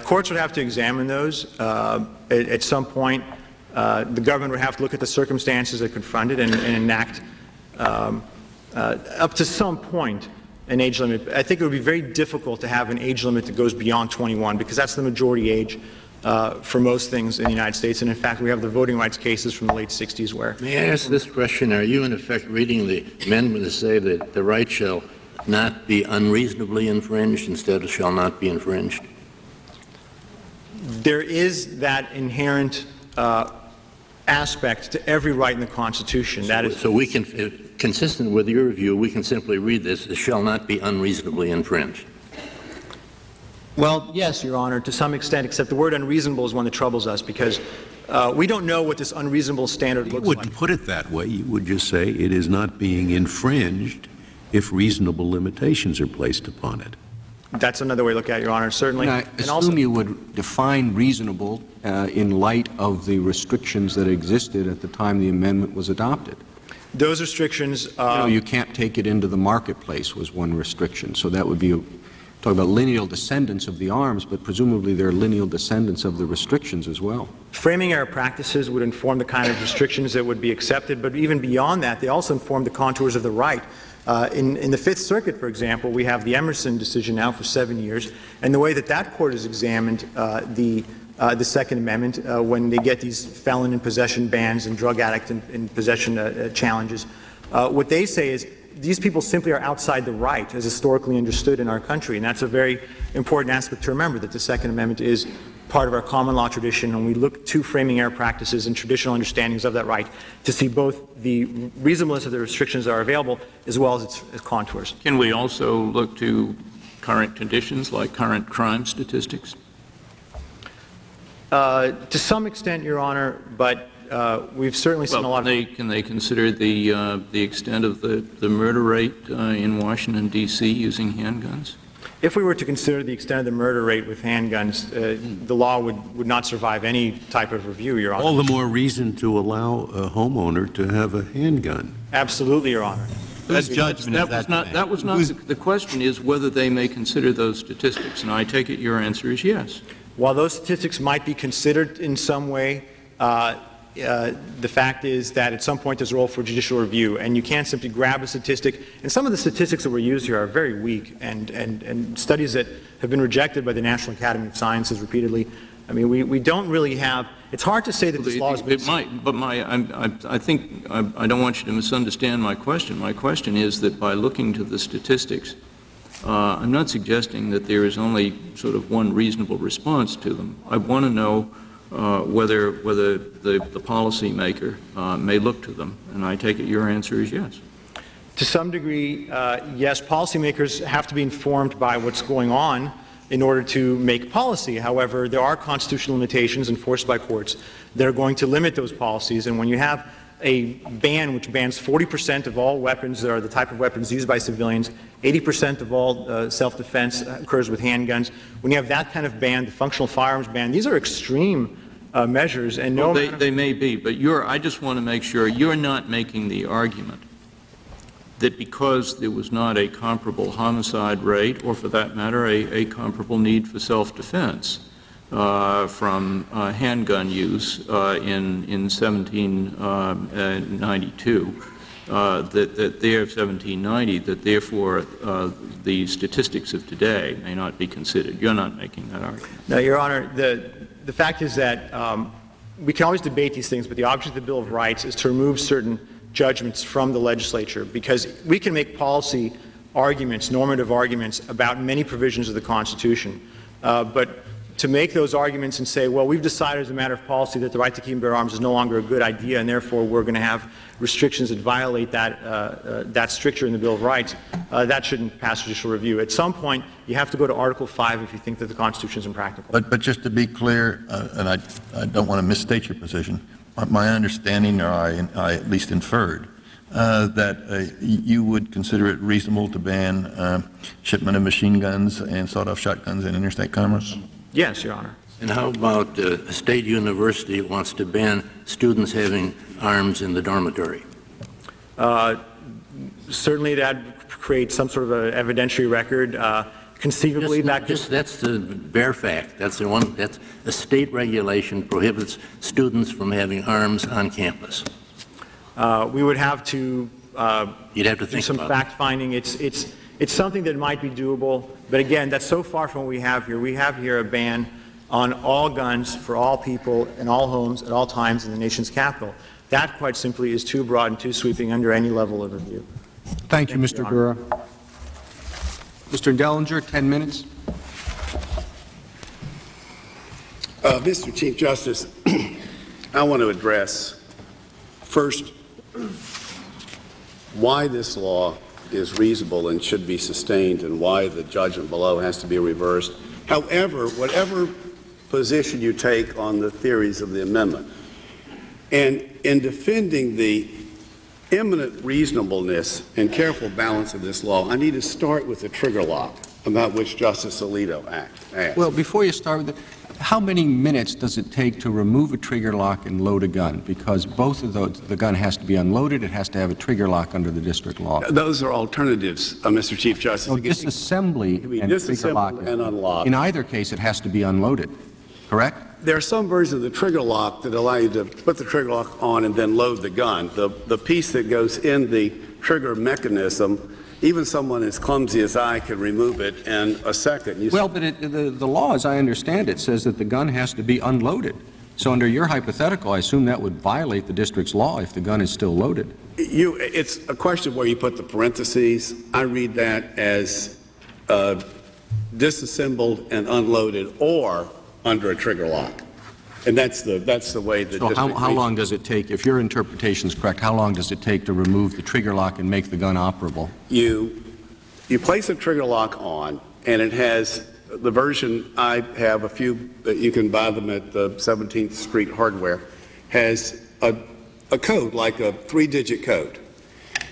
Courts would have to examine those. At some point, the government would have to look at the circumstances that confront it and enact, up to some point, an age limit. I think it would be very difficult to have an age limit that goes beyond 21, because that's the majority age for most things in the United States. And in fact, we have the voting rights cases from the late 60s where... May I ask this question? Are you in effect reading the amendment to say that the right shall not be unreasonably infringed instead of shall not be infringed? There is that inherent aspect to every right in the Constitution. So we can, consistent with your view, we can simply read this as shall not be unreasonably infringed. Well, yes, Your Honor, to some extent, except the word unreasonable is one that troubles us, because we don't know what this unreasonable standard looks like. You wouldn't put it that way. You would just say it is not being infringed if reasonable limitations are placed upon it. That's another way to look at it, Your Honor, certainly. And I assume you would define reasonable in light of the restrictions that existed at the time the amendment was adopted. Those restrictions... you can't take it into the marketplace was one restriction. So that would be, talk about lineal descendants of the arms, but presumably they're lineal descendants of the restrictions as well. Framing error practices would inform the kind of restrictions that would be accepted, but even beyond that, they also inform the contours of the right. In the Fifth Circuit, for example, we have the Emerson decision now for 7 years, and the way that that court has examined the Second Amendment when they get these felon in possession bans and drug addict in possession challenges, what they say is these people simply are outside the right as historically understood in our country, and that's a very important aspect to remember, that the Second Amendment is part of our common law tradition, and we look to framing error practices and traditional understandings of that right to see both the reasonableness of the restrictions that are available as well as its contours. Can we also look to current conditions like current crime statistics? To some extent, Your Honor, but we've certainly seen a lot of... Can they consider the extent of the murder rate in Washington, D.C. using handguns? If we were to consider the extent of the murder rate with handguns, the law would not survive any type of review, Your Honor. All the more reason to allow a homeowner to have a handgun. Absolutely, Your Honor. That was not the question is whether they may consider those statistics, and I take it your answer is yes. While those statistics might be considered in some way, the fact is that at some point there's a role for judicial review, and you can't simply grab a statistic. And some of the statistics that were used here are very weak, and studies that have been rejected by the National Academy of Sciences repeatedly. I mean, we don't really have. It's hard to say that this law has been. It might, but I think I don't want you to misunderstand my question. My question is that by looking to the statistics, I'm not suggesting that there is only sort of one reasonable response to them. I want to know whether the policymaker may look to them, and I take it your answer is yes. To some degree, yes, policymakers have to be informed by what's going on in order to make policy. However, there are constitutional limitations enforced by courts that are going to limit those policies, and when you have a ban which bans 40% of all weapons that are the type of weapons used by civilians, 80% of all self-defense occurs with handguns. When you have that kind of ban, the functional firearms ban, these are extreme measures. And no, they may be, but I just want to make sure you're not making the argument that because there was not a comparable homicide rate, or for that matter, a comparable need for self-defense from handgun use in 1792, that therefore the statistics of today may not be considered. You're not making that argument. No, Your Honor. The fact is that we can always debate these things, but the object of the Bill of Rights is to remove certain judgments from the legislature, because we can make policy arguments, normative arguments about many provisions of the Constitution, but to make those arguments and say, well, we've decided as a matter of policy that the right to keep and bear arms is no longer a good idea, and therefore we're going to have restrictions that violate that stricture in the Bill of Rights, that shouldn't pass judicial review. At some point, you have to go to Article 5 if you think that the Constitution is impractical. But just to be clear, and I don't want to misstate your position, my understanding, or I at least inferred, that you would consider it reasonable to ban shipment of machine guns and sawed-off shotguns in interstate commerce? Yes, Your Honor. And how about a state university wants to ban students having arms in the dormitory? Certainly that creates some sort of an evidentiary record. Conceivably, that's the bare fact. That's the one. That's a state regulation prohibits students from having arms on campus. We would have to. You'd have to think some about fact finding. It's something that might be doable, but again, that's so far from what we have here. We have here a ban on all guns for all people in all homes at all times in the nation's capital. That, quite simply, is too broad and too sweeping under any level of review. Thank you, Mr. Gura. Mr. Dellinger, 10 minutes. Mr. Chief Justice, I want to address first why this law is reasonable and should be sustained, and why the judgment below has to be reversed. However, whatever position you take on the theories of the amendment, and in defending the eminent reasonableness and careful balance of this law, I need to start with the trigger lock. about which Justice Alito asked. Well, before you start with it, how many minutes does it take to remove a trigger lock and load a gun? Because both of those, the gun has to be unloaded, it has to have a trigger lock under the district law. Those are alternatives, Mr. Chief Justice. So disassembly and trigger lock. And unlock. In either case, it has to be unloaded, correct? There are some versions of the trigger lock that allow you to put the trigger lock on and then load the gun. The piece that goes in the trigger mechanism, even someone as clumsy as I can remove it in a second. Well, but the law, as I understand it, says that the gun has to be unloaded. So under your hypothetical, I assume that would violate the district's law if the gun is still loaded. It's a question where you put the parentheses. I read that as disassembled and unloaded or under a trigger lock. And that's the way the district... So how long does it take, if your interpretation is correct, how long does it take to remove the trigger lock and make the gun operable? You place a trigger lock on, and it has the version I have, a few that you can buy them at the 17th Street Hardware, has a code, like a 3-digit code.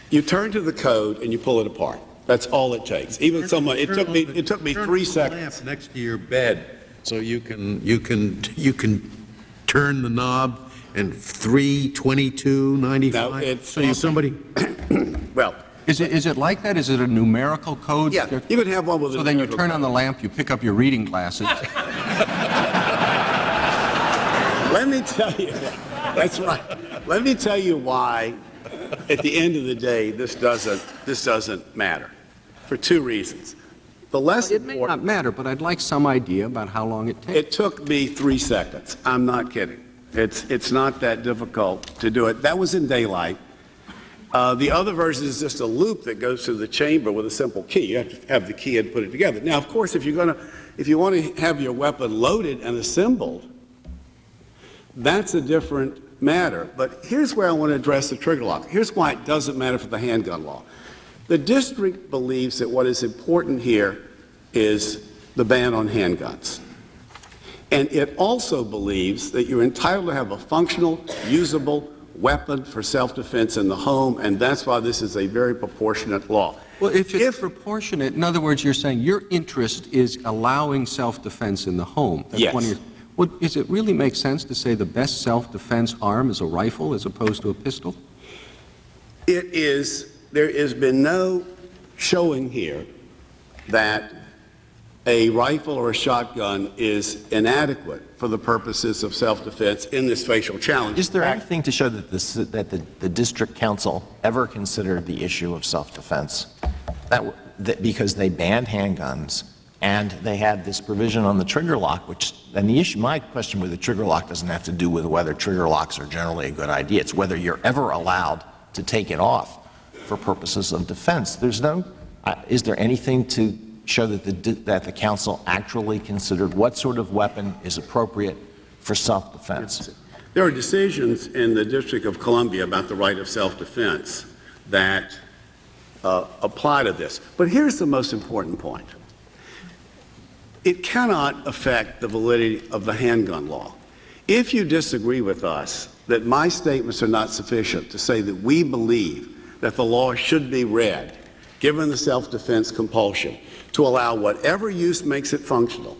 You turn to the code and you pull it apart. That's all it takes. Even someone, it took me 3 seconds. Lamp next to your bed, so you can turn the knob and 3/22/95. No, so somebody. Well, is it like that? Is it a numerical code? Yeah, you could have one with. So then you turn on the lamp, you pick up your reading glasses. Let me tell you. That's right. Let me tell you why. At the end of the day, this doesn't matter, for 2 reasons. The less it may not matter, but I'd like some idea about how long it takes. It took me 3 seconds. I'm not kidding. It's not that difficult to do it. That was in daylight. The other version is just a loop that goes through the chamber with a simple key. You have to have the key and put it together. Now, of course, if you want to have your weapon loaded and assembled, that's a different matter. But here's where I want to address the trigger lock. Here's why it doesn't matter for the handgun law. The district believes that what is important here is the ban on handguns. And it also believes that you're entitled to have a functional, usable weapon for self-defense in the home, and that's why this is a very proportionate law. Well, if it's proportionate, in other words, you're saying your interest is allowing self-defense in the home. That's yes. Does it really make sense to say the best self-defense arm is a rifle as opposed to a pistol? It is. There has been no showing here that a rifle or a shotgun is inadequate for the purposes of self-defense in this facial challenge. Is there anything to show that the district council ever considered the issue of self-defense? That because they banned handguns and they had this provision on the trigger lock, my question with the trigger lock doesn't have to do with whether trigger locks are generally a good idea. It's whether you're ever allowed to take it off for purposes of defense. Is there anything to show that the council actually considered what sort of weapon is appropriate for self-defense? There are decisions in the District of Columbia about the right of self-defense that apply to this. But here's the most important point. It cannot affect the validity of the handgun law. If you disagree with us that my statements are not sufficient to say that we believe that the law should be read, given the self-defense compulsion, to allow whatever use makes it functional.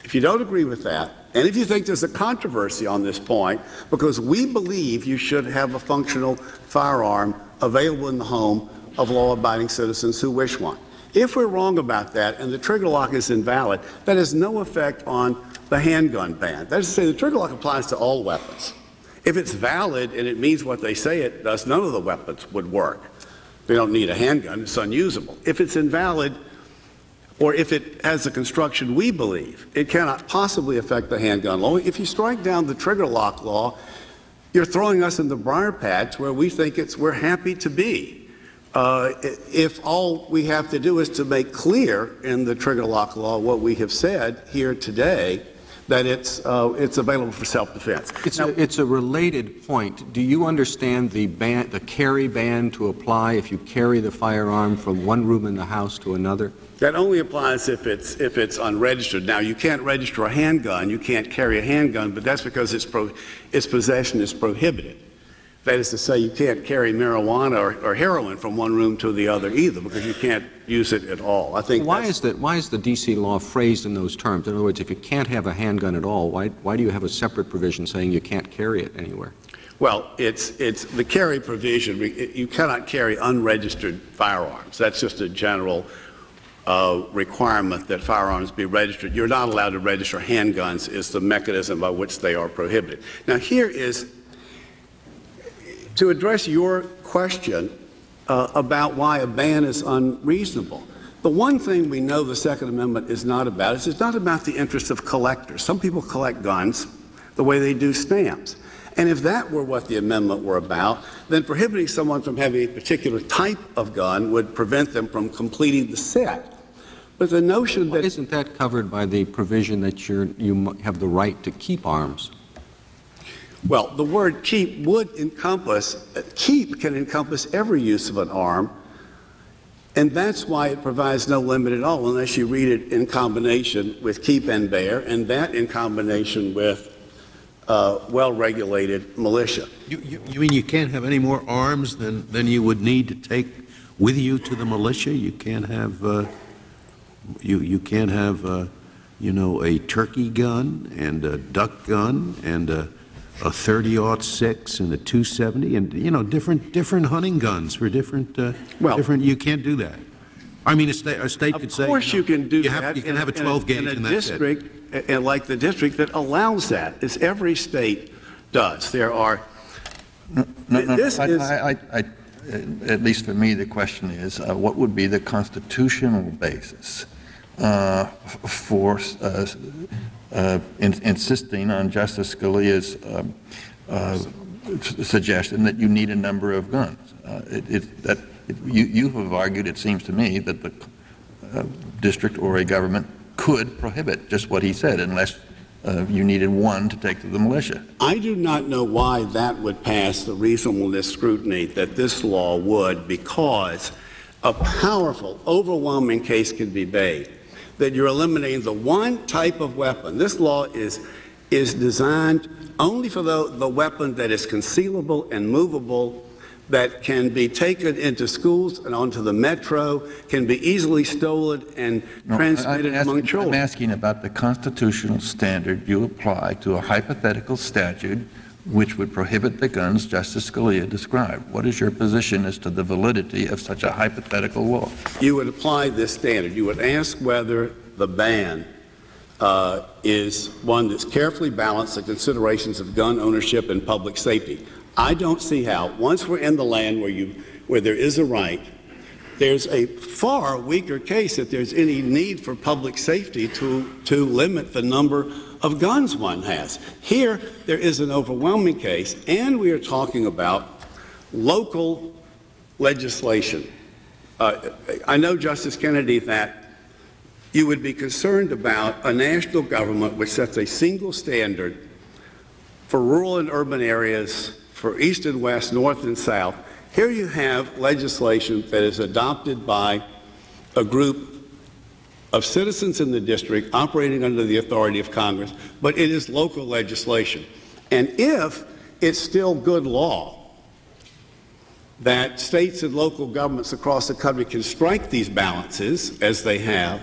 If you don't agree with that, and if you think there's a controversy on this point, because we believe you should have a functional firearm available in the home of law-abiding citizens who wish one. If we're wrong about that and the trigger lock is invalid, that has no effect on the handgun ban. That is to say, the trigger lock applies to all weapons. If it's valid and it means what they say it does, none of the weapons would work. They don't need a handgun, it's unusable. If it's invalid, or if it has the construction we believe, it cannot possibly affect the handgun law. If you strike down the trigger lock law, you're throwing us in the briar patch where we think we're happy to be. If all we have to do is to make clear in the trigger lock law what we have said here today, that it's available for self-defense. It's a related point. Do you understand the carry ban to apply if you carry the firearm from one room in the house to another? That only applies if it's unregistered. Now, you can't register a handgun, you can't carry a handgun, but that's because its possession is prohibited. That is to say, you can't carry marijuana or heroin from one room to the other either, because you can't use it at all. I think why is the D.C. law phrased in those terms? In other words, if you can't have a handgun at all, why do you have a separate provision saying you can't carry it anywhere? Well, it's the carry provision. You cannot carry unregistered firearms. That's just a general requirement that firearms be registered. You're not allowed to register handguns is the mechanism by which they are prohibited. Now, here is, to address your question about why a ban is unreasonable. The one thing we know the Second Amendment is not about is it's not about the interests of collectors. Some people collect guns the way they do stamps. And if that were what the amendment were about, then prohibiting someone from having a particular type of gun would prevent them from completing the set. But the notion that... Isn't that covered by the provision that you have the right to keep arms? Well, the word keep would encompass, keep can encompass every use of an arm, and that's why it provides no limit at all unless you read it in combination with keep and bear, and that in combination with well-regulated militia. You mean you can't have any more arms than you would need to take with you to the militia? You can't have you can't have you know, a turkey gun and a duck gun and a 30-06 and a 270 and, you know, different hunting guns for different different. You can't do that. I mean, a state could say, of course, you can do that. You can have a 12 gauge in a and that's district, and like the district that allows that, as every state does. There are. At least for me, the question is, what would be the constitutional basis for insisting on Justice Scalia's suggestion that you need a number of guns? You have argued, it seems to me, that the district or a government could prohibit just what he said unless you needed one to take to the militia. I do not know why that would pass the reasonableness scrutiny that this law would, because a powerful, overwhelming case can be made that you're eliminating the one type of weapon. This law is designed only for the weapon that is concealable and movable, that can be taken into schools and onto the metro, can be easily stolen and transmitted among children. I'm asking about the constitutional standard you apply to a hypothetical statute which would prohibit the guns Justice Scalia described. What is your position as to the validity of such a hypothetical law? You would apply this standard. You would ask whether the ban is one that's carefully balanced the considerations of gun ownership and public safety. I don't see how, once we're in the land where there is a right, there's a far weaker case that there's any need for public safety to limit the number of guns one has. Here, there is an overwhelming case, and we are talking about local legislation. I know, Justice Kennedy, that you would be concerned about a national government which sets a single standard for rural and urban areas, for east and west, north and south. Here you have legislation that is adopted by a group of citizens in the district operating under the authority of Congress, but it is local legislation. And if it's still good law that states and local governments across the country can strike these balances, as they have,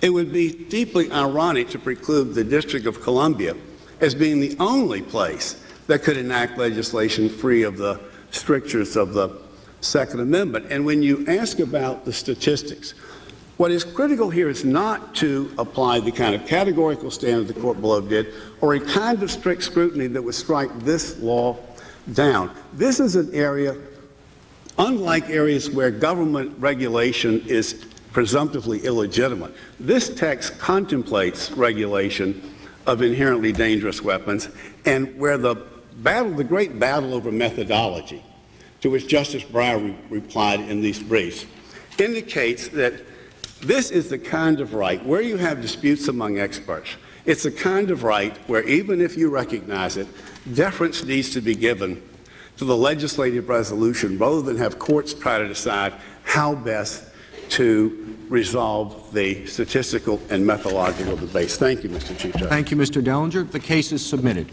it would be deeply ironic to preclude the District of Columbia as being the only place that could enact legislation free of the strictures of the Second Amendment. And when you ask about the statistics, what is critical here is not to apply the kind of categorical standard the court below did, or a kind of strict scrutiny that would strike this law down. This is an area, unlike areas where government regulation is presumptively illegitimate. This text contemplates regulation of inherently dangerous weapons, and where the great battle over methodology, to which Justice Breyer replied in these briefs, indicates that this is the kind of right where you have disputes among experts. It's the kind of right where, even if you recognize it, deference needs to be given to the legislative resolution rather than have courts try to decide how best to resolve the statistical and methodological debates. Thank you, Mr. Chief Justice. Thank you, Mr. Dellinger. The case is submitted.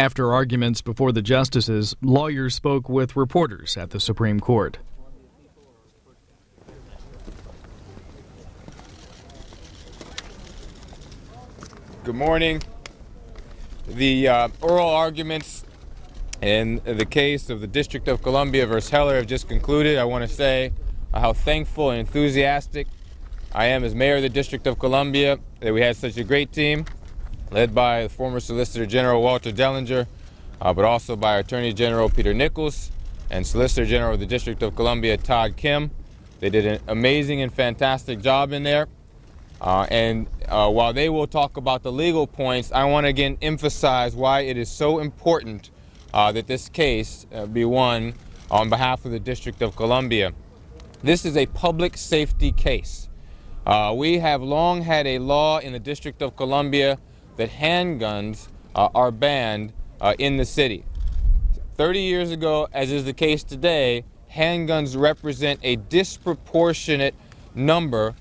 After arguments before the justices, lawyers spoke with reporters at the Supreme Court. Good morning. The oral arguments in the case of the District of Columbia versus Heller have just concluded. I want to say how thankful and enthusiastic I am as mayor of the District of Columbia that we had such a great team led by the former Solicitor General Walter Dellinger, but also by our Attorney General Peter Nichols and Solicitor General of the District of Columbia Todd Kim. They did an amazing and fantastic job in there. While they will talk about the legal points, I want to again emphasize why it is so important that this case be won on behalf of the District of Columbia. This is a public safety case. We have long had a law in the District of Columbia that handguns are banned in the city. 30 years ago, as is the case today, handguns represent a disproportionate number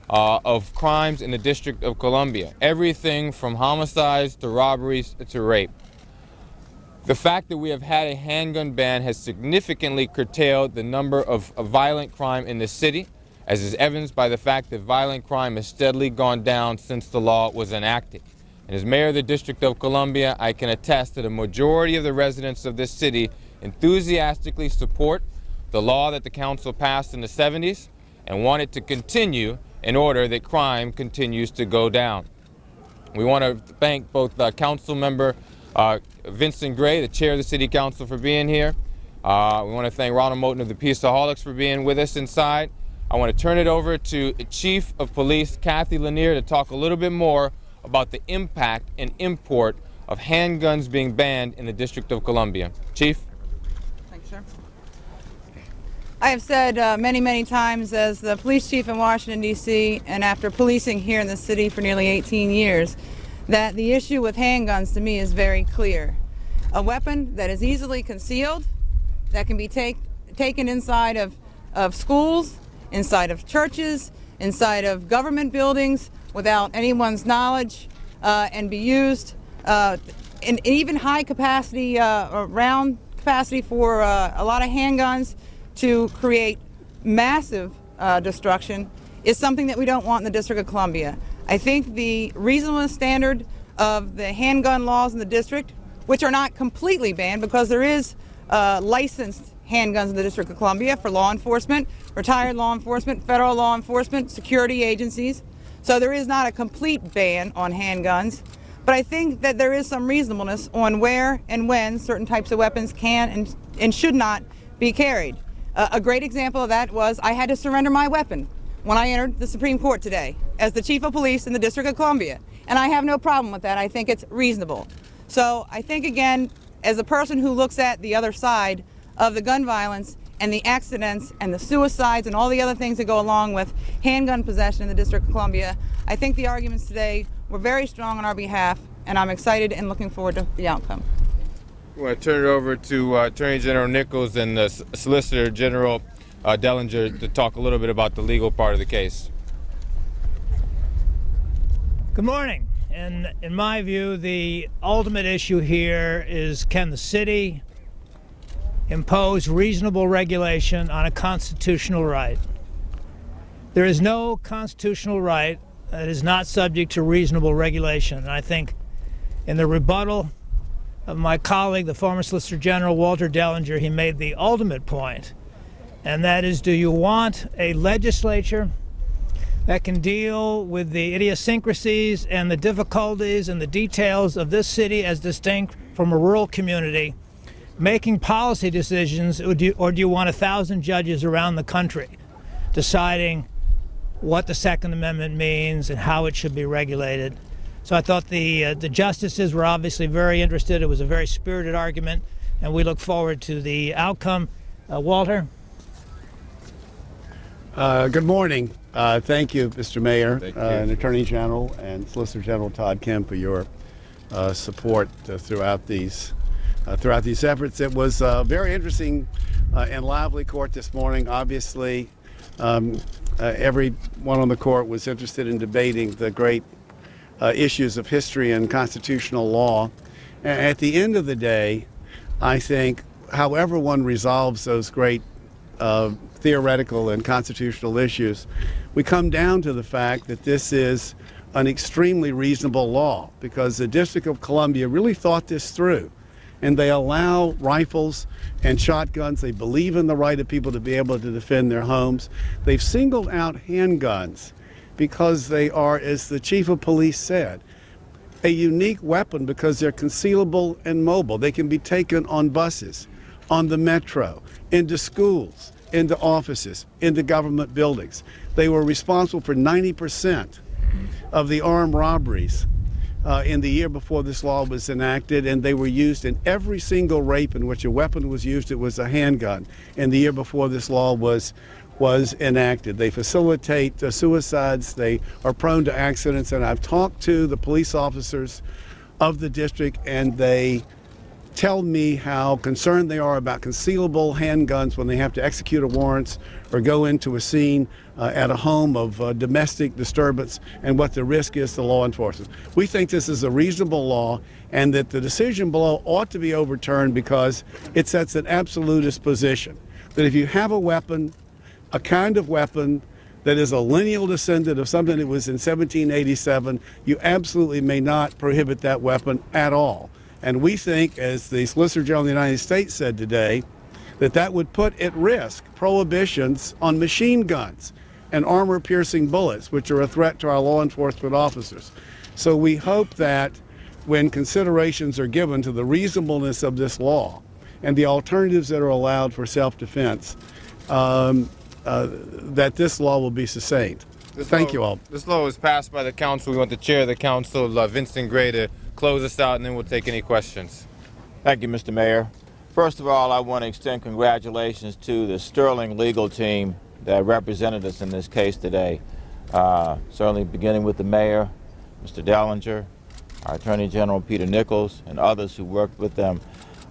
of crimes in the District of Columbia. Everything from homicides to robberies to rape. The fact that we have had a handgun ban has significantly curtailed the number of violent crime in the city, as is evidenced by the fact that violent crime has steadily gone down since the law was enacted. And as mayor of the District of Columbia, I can attest that a majority of the residents of this city enthusiastically support the law that the council passed in the 70s and want it to continue in order that crime continues to go down. We want to thank both Council Member Vincent Gray, the chair of the City Council, for being here. We want to thank Ronald Moten of the Peaceaholics for being with us inside. I want to turn it over to Chief of Police Kathy Lanier to talk a little bit more about the impact and import of handguns being banned in the District of Columbia. Chief? Thanks, sir. I have said many times as the police chief in Washington, D.C., and after policing here in the city for nearly 18 years, that the issue with handguns to me is very clear. A weapon that is easily concealed, that can be taken inside of schools, inside of churches, inside of government buildings without anyone's knowledge, and be used in even high capacity, round capacity for a lot of handguns to create massive destruction is something that we don't want in the District of Columbia. I think the reasonableness standard of the handgun laws in the district, which are not completely banned because there is licensed handguns in the District of Columbia for law enforcement, retired law enforcement, federal law enforcement, security agencies. So there is not a complete ban on handguns, but I think that there is some reasonableness on where and when certain types of weapons can and should not be carried. A great example of that was I had to surrender my weapon when I entered the Supreme Court today as the Chief of Police in the District of Columbia, and I have no problem with that. I think it's reasonable. So I think, again, as a person who looks at the other side of the gun violence and the accidents and the suicides and all the other things that go along with handgun possession in the District of Columbia, I think the arguments today were very strong on our behalf, and I'm excited and looking forward to the outcome. I want to turn it over to Attorney General Nichols and Solicitor General Dellinger to talk a little bit about the legal part of the case. Good morning. And in my view, the ultimate issue here is, can the city impose reasonable regulation on a constitutional right? There is no constitutional right that is not subject to reasonable regulation. And I think in the rebuttal of my colleague, the former Solicitor General Walter Dellinger, he made the ultimate point, and that is, do you want a legislature that can deal with the idiosyncrasies and the difficulties and the details of this city as distinct from a rural community, making policy decisions, or do you want 1,000 judges around the country deciding what the Second Amendment means and how it should be regulated? So I thought the justices were obviously very interested. It was a very spirited argument, and we look forward to the outcome. Walter? Good morning. Thank you, Mr. Mayor, and Attorney General, and Solicitor General Todd Kim for your support throughout these efforts. It was a very interesting and lively court this morning. Obviously, everyone on the court was interested in debating the great issues of history and constitutional law, At the end of the day, I think however one resolves those great theoretical and constitutional issues, we come down to the fact that this is an extremely reasonable law, because the District of Columbia really thought this through, and they allow rifles and shotguns. They believe in the right of people to be able to defend their homes. They've singled out handguns because they are, as the chief of police said, a unique weapon because they're concealable and mobile. They can be taken on buses, on the metro, into schools, into offices, into government buildings. They were responsible for 90% of the armed robberies in the year before this law was enacted, and they were used in every single rape in which a weapon was used. It was a handgun. In the year before this law was enacted. They facilitate suicides. They are prone to accidents. And I've talked to the police officers of the district, and they tell me how concerned they are about concealable handguns when they have to execute a warrant or go into a scene at a home of domestic disturbance, and what the risk is to law enforcement. We think this is a reasonable law, and that the decision below ought to be overturned because it sets an absolutist position that if you have a weapon, a kind of weapon that is a lineal descendant of something that was in 1787, you absolutely may not prohibit that weapon at all. And we think, as the Solicitor General of the United States said today, that that would put at risk prohibitions on machine guns and armor-piercing bullets, which are a threat to our law enforcement officers. So we hope that when considerations are given to the reasonableness of this law and the alternatives that are allowed for self-defense, that this law will be sustained. Thank you all. This law was passed by the council. We want the chair of the council, Vincent Gray, to close us out, and then we'll take any questions. Thank you, Mr. Mayor. First of all, I want to extend congratulations to the sterling legal team that represented us in this case today. Certainly beginning with the mayor, Mr. Dellinger, our Attorney General Peter Nichols, and others who worked with them.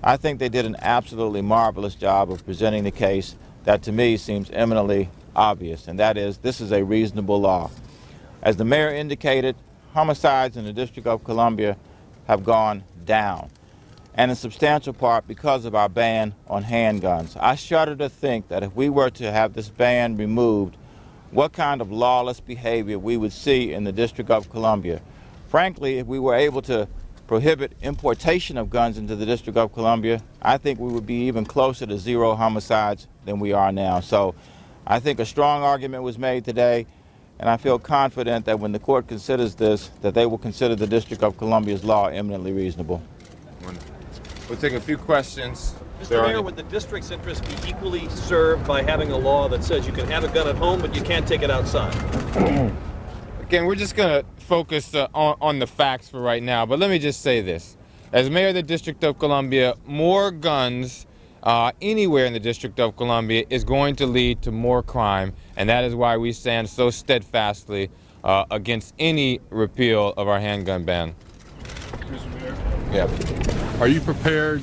I think they did an absolutely marvelous job of presenting the case that to me seems eminently obvious, and that is this is a reasonable law. As the mayor indicated, homicides in the District of Columbia have gone down, and in substantial part because of our ban on handguns. I shudder to think that if we were to have this ban removed, what kind of lawless behavior we would see in the District of Columbia. Frankly, if we were able to prohibit importation of guns into the District of Columbia, I think we would be even closer to zero homicides than we are now. So I think a strong argument was made today, and I feel confident that when the court considers this, that they will consider the District of Columbia's law eminently reasonable. Wonderful. We'll take a few questions. Mr. Mayor, would the district's interest be equally served by having a law that says you can have a gun at home, but you can't take it outside? Again, we're just going to focus on the facts for right now, but let me just say this. As mayor of the District of Columbia, more guns anywhere in the District of Columbia is going to lead to more crime, and that is why we stand so steadfastly against any repeal of our handgun ban. Mr. Mayor? Yeah. Are you prepared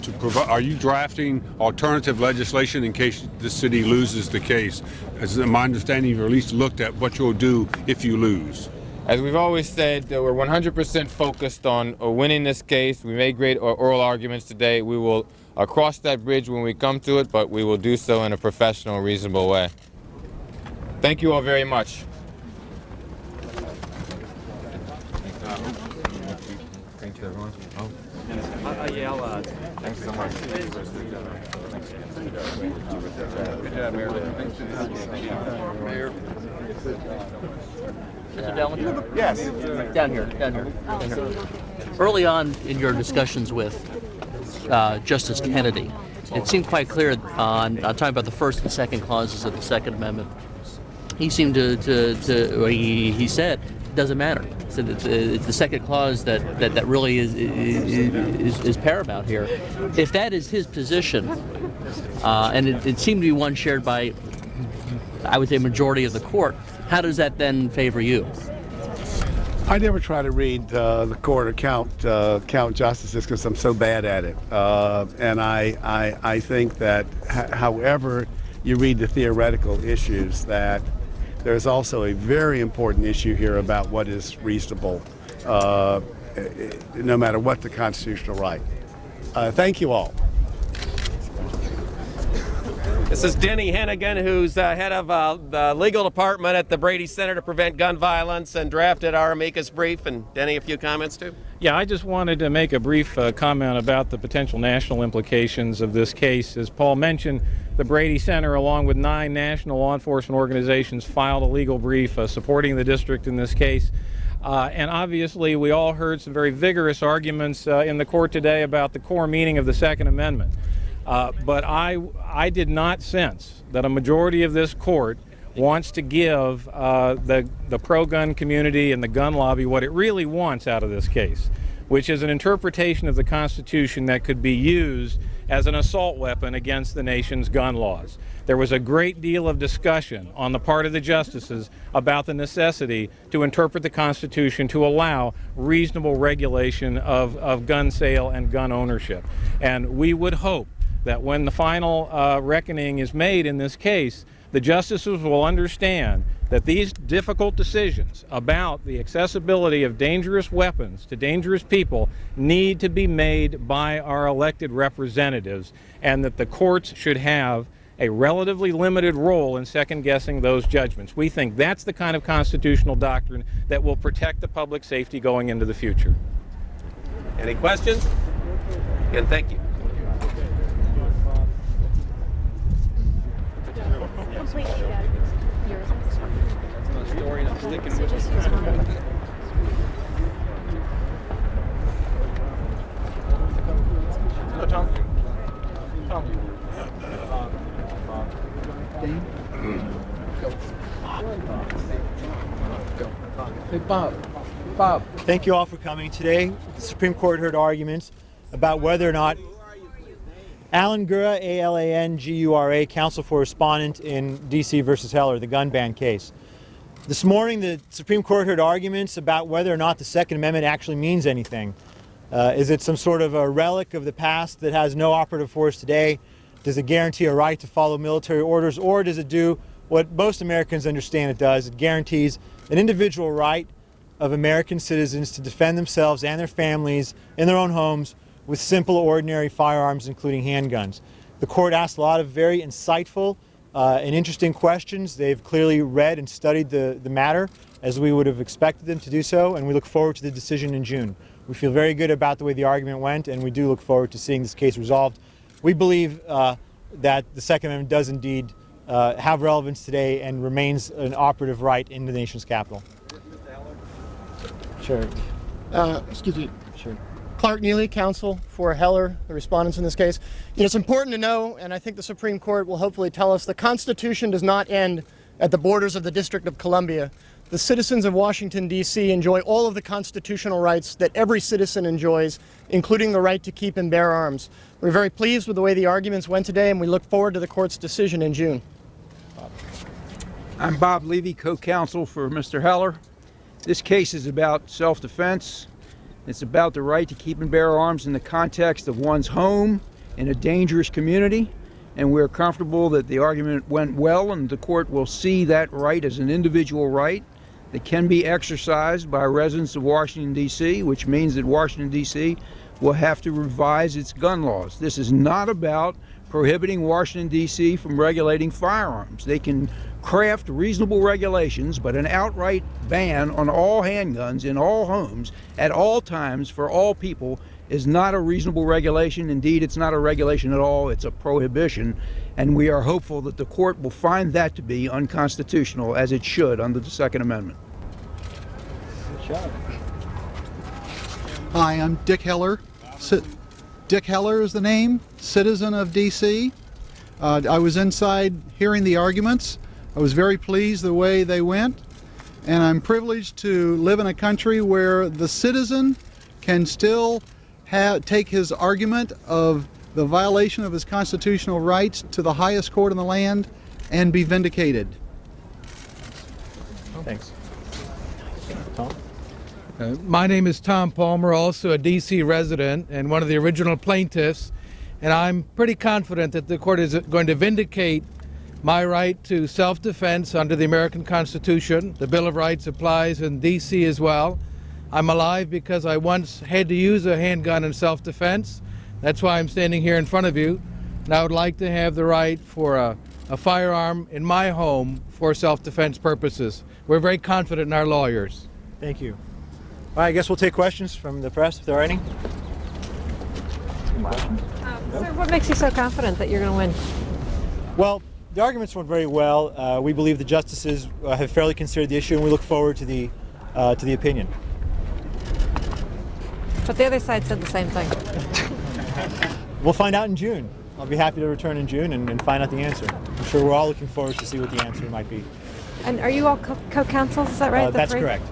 to provide, are you drafting alternative legislation in case the city loses the case? As my understanding, you've at least looked at what you'll do if you lose. As we've always said, we're 100% focused on winning this case. We made great oral arguments today. We will cross that bridge when we come to it, but we will do so in a professional, reasonable way. Thank you all very much. Thank you, everyone. Thanks so much. Good job, Mayor. Mayor. Mr. Dellinger? Yes. Down here. Early on in your discussions with Justice Kennedy, it seemed quite clear on talking about the first and second clauses of the Second Amendment. He seemed he said it doesn't matter. So it's the second clause that really is paramount here. If that is his position, and it seemed to be one shared by, I would say, a majority of the court, how does that then favor you? I never try to read the court or count justices because I'm so bad at it. And I think that however you read the theoretical issues, that there's also a very important issue here about what is reasonable. no matter what the constitutional right. Thank you all. This is Denny Hennigan, who's head of the legal department at the Brady Center to Prevent Gun Violence and drafted our amicus brief. And Denny, a few comments too? Yeah, I just wanted to make a brief comment about the potential national implications of this case. As Paul mentioned, the Brady Center, along with 9 national law enforcement organizations, filed a legal brief supporting the district in this case. And obviously, we all heard some very vigorous arguments in the court today about the core meaning of the Second Amendment. But I did not sense that a majority of this court wants to give the pro-gun community and the gun lobby what it really wants out of this case, which is an interpretation of the Constitution that could be used as an assault weapon against the nation's gun laws. There was a great deal of discussion on the part of the justices about the necessity to interpret the Constitution to allow reasonable regulation of gun sale and gun ownership. And we would hope that when the final reckoning is made in this case, the justices will understand that these difficult decisions about the accessibility of dangerous weapons to dangerous people need to be made by our elected representatives, and that the courts should have a relatively limited role in second-guessing those judgments. We think that's the kind of constitutional doctrine that will protect the public safety going into the future. Any questions? And thank you. Completely got yours. Story I'm sticking So with. just use mine. No, Tom. Tom. Hey, Bob. Bob. Thank you all for coming today. The Supreme Court heard arguments about whether or not Alan Gura, A-L-A-N-G-U-R-A, counsel for respondent in D.C. versus Heller, the gun ban case. This morning, the Supreme Court heard arguments about whether or not the Second Amendment actually means anything. Is it some sort of a relic of the past that has no operative force today? Does it guarantee a right to follow military orders, or does it do what most Americans understand it does? It guarantees an individual right of American citizens to defend themselves and their families in their own homes with simple, ordinary firearms, including handguns. The court asked a lot of very insightful and interesting questions. They've clearly read and studied the matter, as we would have expected them to do so, and we look forward to the decision in June. We feel very good about the way the argument went, and we do look forward to seeing this case resolved. We believe that the Second Amendment does indeed have relevance today and remains an operative right in the nation's capital. Sure. Excuse me. Sure. Clark Neely, counsel for Heller, the respondents in this case. You know, it's important to know, and I think the Supreme Court will hopefully tell us, the Constitution does not end at the borders of the District of Columbia. The citizens of Washington, D.C. enjoy all of the constitutional rights that every citizen enjoys, including the right to keep and bear arms. We're very pleased with the way the arguments went today, and we look forward to the court's decision in June. I'm Bob Levy, co-counsel for Mr. Heller. This case is about self-defense. It's about the right to keep and bear arms in the context of one's home in a dangerous community, and we're comfortable that the argument went well and the court will see that right as an individual right that can be exercised by residents of Washington, D.C., which means that Washington, D.C. will have to revise its gun laws. This is not about prohibiting Washington, D.C. from regulating firearms. They can craft reasonable regulations, but an outright ban on all handguns in all homes at all times for all people is not a reasonable regulation. Indeed, it's not a regulation at all. It's a prohibition, and we are hopeful that the court will find that to be unconstitutional, as it should under the Second Amendment. Hi, I'm Dick Heller. Dick Heller is the name, citizen of D.C. I was inside hearing the arguments. I was very pleased the way they went, and I'm privileged to live in a country where the citizen can still take his argument of the violation of his constitutional rights to the highest court in the land and be vindicated. Thanks. Tom? My name is Tom Palmer, also a D.C. resident and one of the original plaintiffs, and I'm pretty confident that the court is going to vindicate my right to self-defense under the American Constitution. The Bill of Rights applies in D.C. as well. I'm alive because I once had to use a handgun in self-defense. That's why I'm standing here in front of you. And I would like to have the right for a firearm in my home for self-defense purposes. We're very confident in our lawyers. Thank you. All right, I guess we'll take questions from the press if there are any. Sir, what makes you so confident that you're going to win? Well, the arguments went very well. We believe the justices have fairly considered the issue, and we look forward to the opinion. But the other side said the same thing. We'll find out in June. I'll be happy to return in June and find out the answer. I'm sure we're all looking forward to see what the answer might be. And are you all co-counsels? Is that right? That's correct.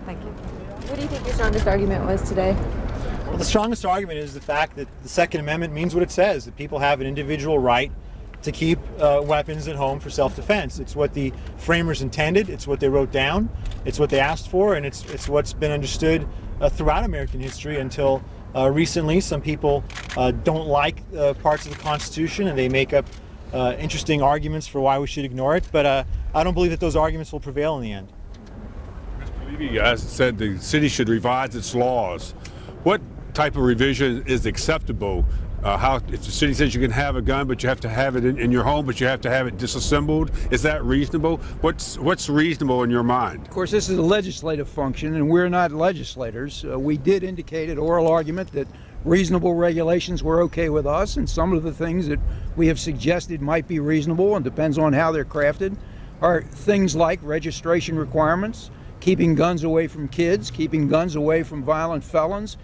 Thank you. What do you think your strongest argument was today? Well, the strongest argument is the fact that the Second Amendment means what it says, that people have an individual right to keep weapons at home for self-defense. It's what the framers intended, it's what they wrote down, it's what they asked for, and it's what's been understood throughout American history until recently. Some people don't like parts of the Constitution, and they make up interesting arguments for why we should ignore it, but I don't believe that those arguments will prevail in the end. Mr. Levy, you guys said the city should revise its laws. What type of revision is acceptable? If the city says you can have a gun, but you have to have it in your home, but you have to have it disassembled, is that reasonable? What's reasonable in your mind? Of course, this is a legislative function, and we're not legislators. We did indicate at oral argument that reasonable regulations were okay with us, and some of the things that we have suggested might be reasonable, and depends on how they're crafted, are things like registration requirements, keeping guns away from kids, keeping guns away from violent felons,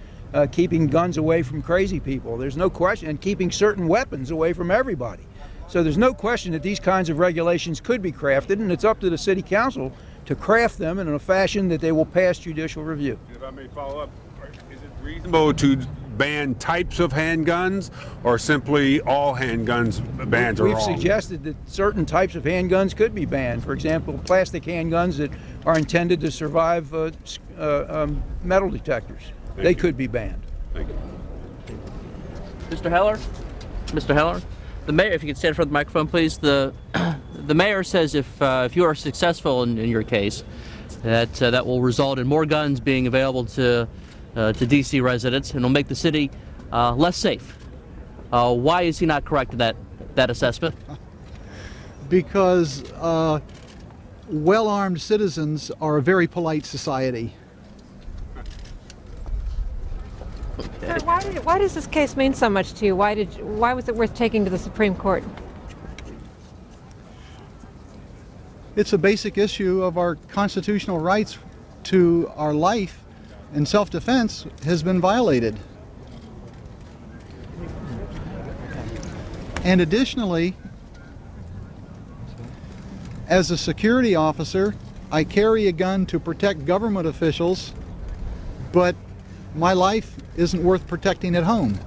keeping guns away from crazy people. There's no question, and keeping certain weapons away from everybody. So there's no question that these kinds of regulations could be crafted, and it's up to the city council to craft them in a fashion that they will pass judicial review. If I may follow up, is it reasonable to ban types of handguns, or simply all handguns bans are wrong? We've suggested that certain types of handguns could be banned. For example, plastic handguns that are intended to survive metal detectors. They could be banned. Thank you. Mr. Heller? Mr. Heller? The mayor, if you could stand in front of the microphone, please. The mayor says if you are successful in your case, that will result in more guns being available to D.C. residents and will make the city less safe. Why is he not correct in that assessment? Because well-armed citizens are a very polite society. Sir, why does this case mean so much to you? Why was it worth taking to the Supreme Court? It's a basic issue of our constitutional rights to our life, and self-defense has been violated. And additionally, as a security officer, I carry a gun to protect government officials, but my life isn't worth protecting at home,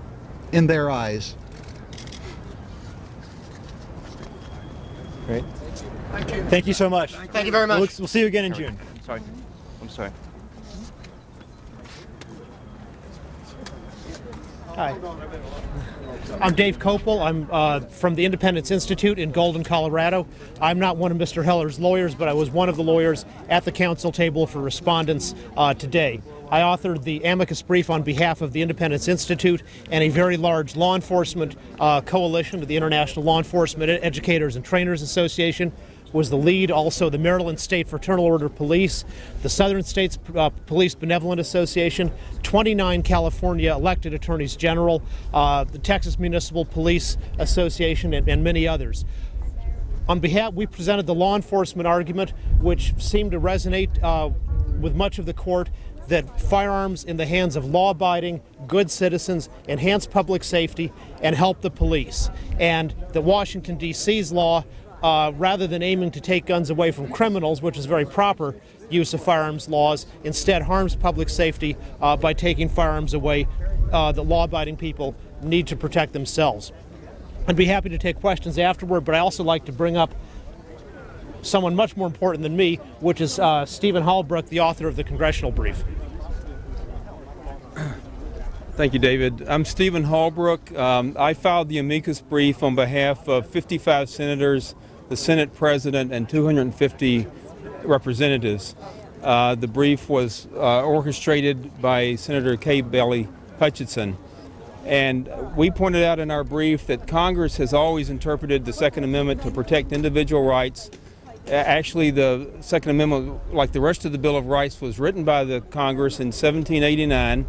in their eyes. Great. Thank you so much. Thank you very much. We'll see you again in June. I'm sorry. Hi. I'm Dave Kopel. I'm from the Independence Institute in Golden, Colorado. I'm not one of Mr. Heller's lawyers, but I was one of the lawyers at the council table for respondents today. I authored the amicus brief on behalf of the Independence Institute and a very large law enforcement coalition, the International Law Enforcement Educators and Trainers Association was the lead. Also, the Maryland State Fraternal Order Police, the Southern States Police Benevolent Association, 29 California elected attorneys general, the Texas Municipal Police Association, and many others. On behalf, we presented the law enforcement argument, which seemed to resonate with much of the court, that firearms in the hands of law-abiding, good citizens enhance public safety and help the police. And that Washington, D.C.'s law, rather than aiming to take guns away from criminals, which is very proper use of firearms laws, instead harms public safety by taking firearms away that law-abiding people need to protect themselves. I'd be happy to take questions afterward, but I also like to bring up someone much more important than me, which is Stephen Holbrook, the author of the congressional brief. Thank you, David. I'm Stephen Holbrook. I filed the amicus brief on behalf of 55 senators, the Senate President, and 250 representatives. The brief was orchestrated by Senator Kay Bailey Hutchinson. And we pointed out in our brief that Congress has always interpreted the Second Amendment to protect individual rights. Actually, the Second Amendment, like the rest of the Bill of Rights, was written by the Congress in 1789.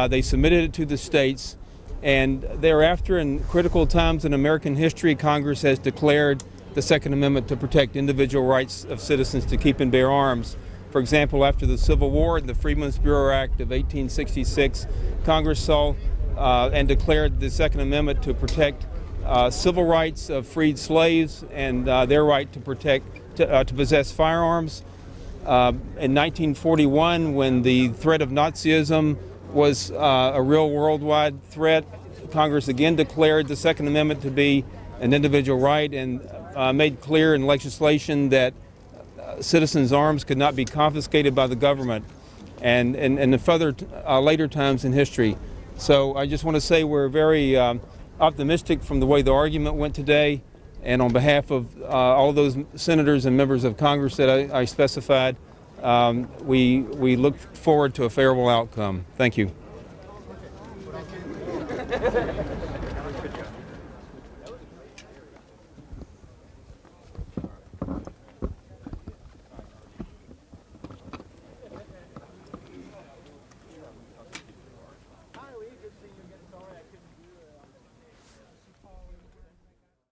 They submitted it to the states, and thereafter, in critical times in American history, Congress has declared the Second Amendment to protect individual rights of citizens to keep and bear arms. For example, after the Civil War and the Freedmen's Bureau Act of 1866, Congress saw and declared the Second Amendment to protect civil rights of freed slaves and their right to possess firearms. In 1941, when the threat of Nazism was a real worldwide threat, Congress again declared the Second Amendment to be an individual right and made clear in legislation that citizens' arms could not be confiscated by the government, and in further later times in history. So I just want to say we're very optimistic from the way the argument went today, and on behalf of all those senators and members of Congress that I specified, we look forward to a favorable outcome. Thank you.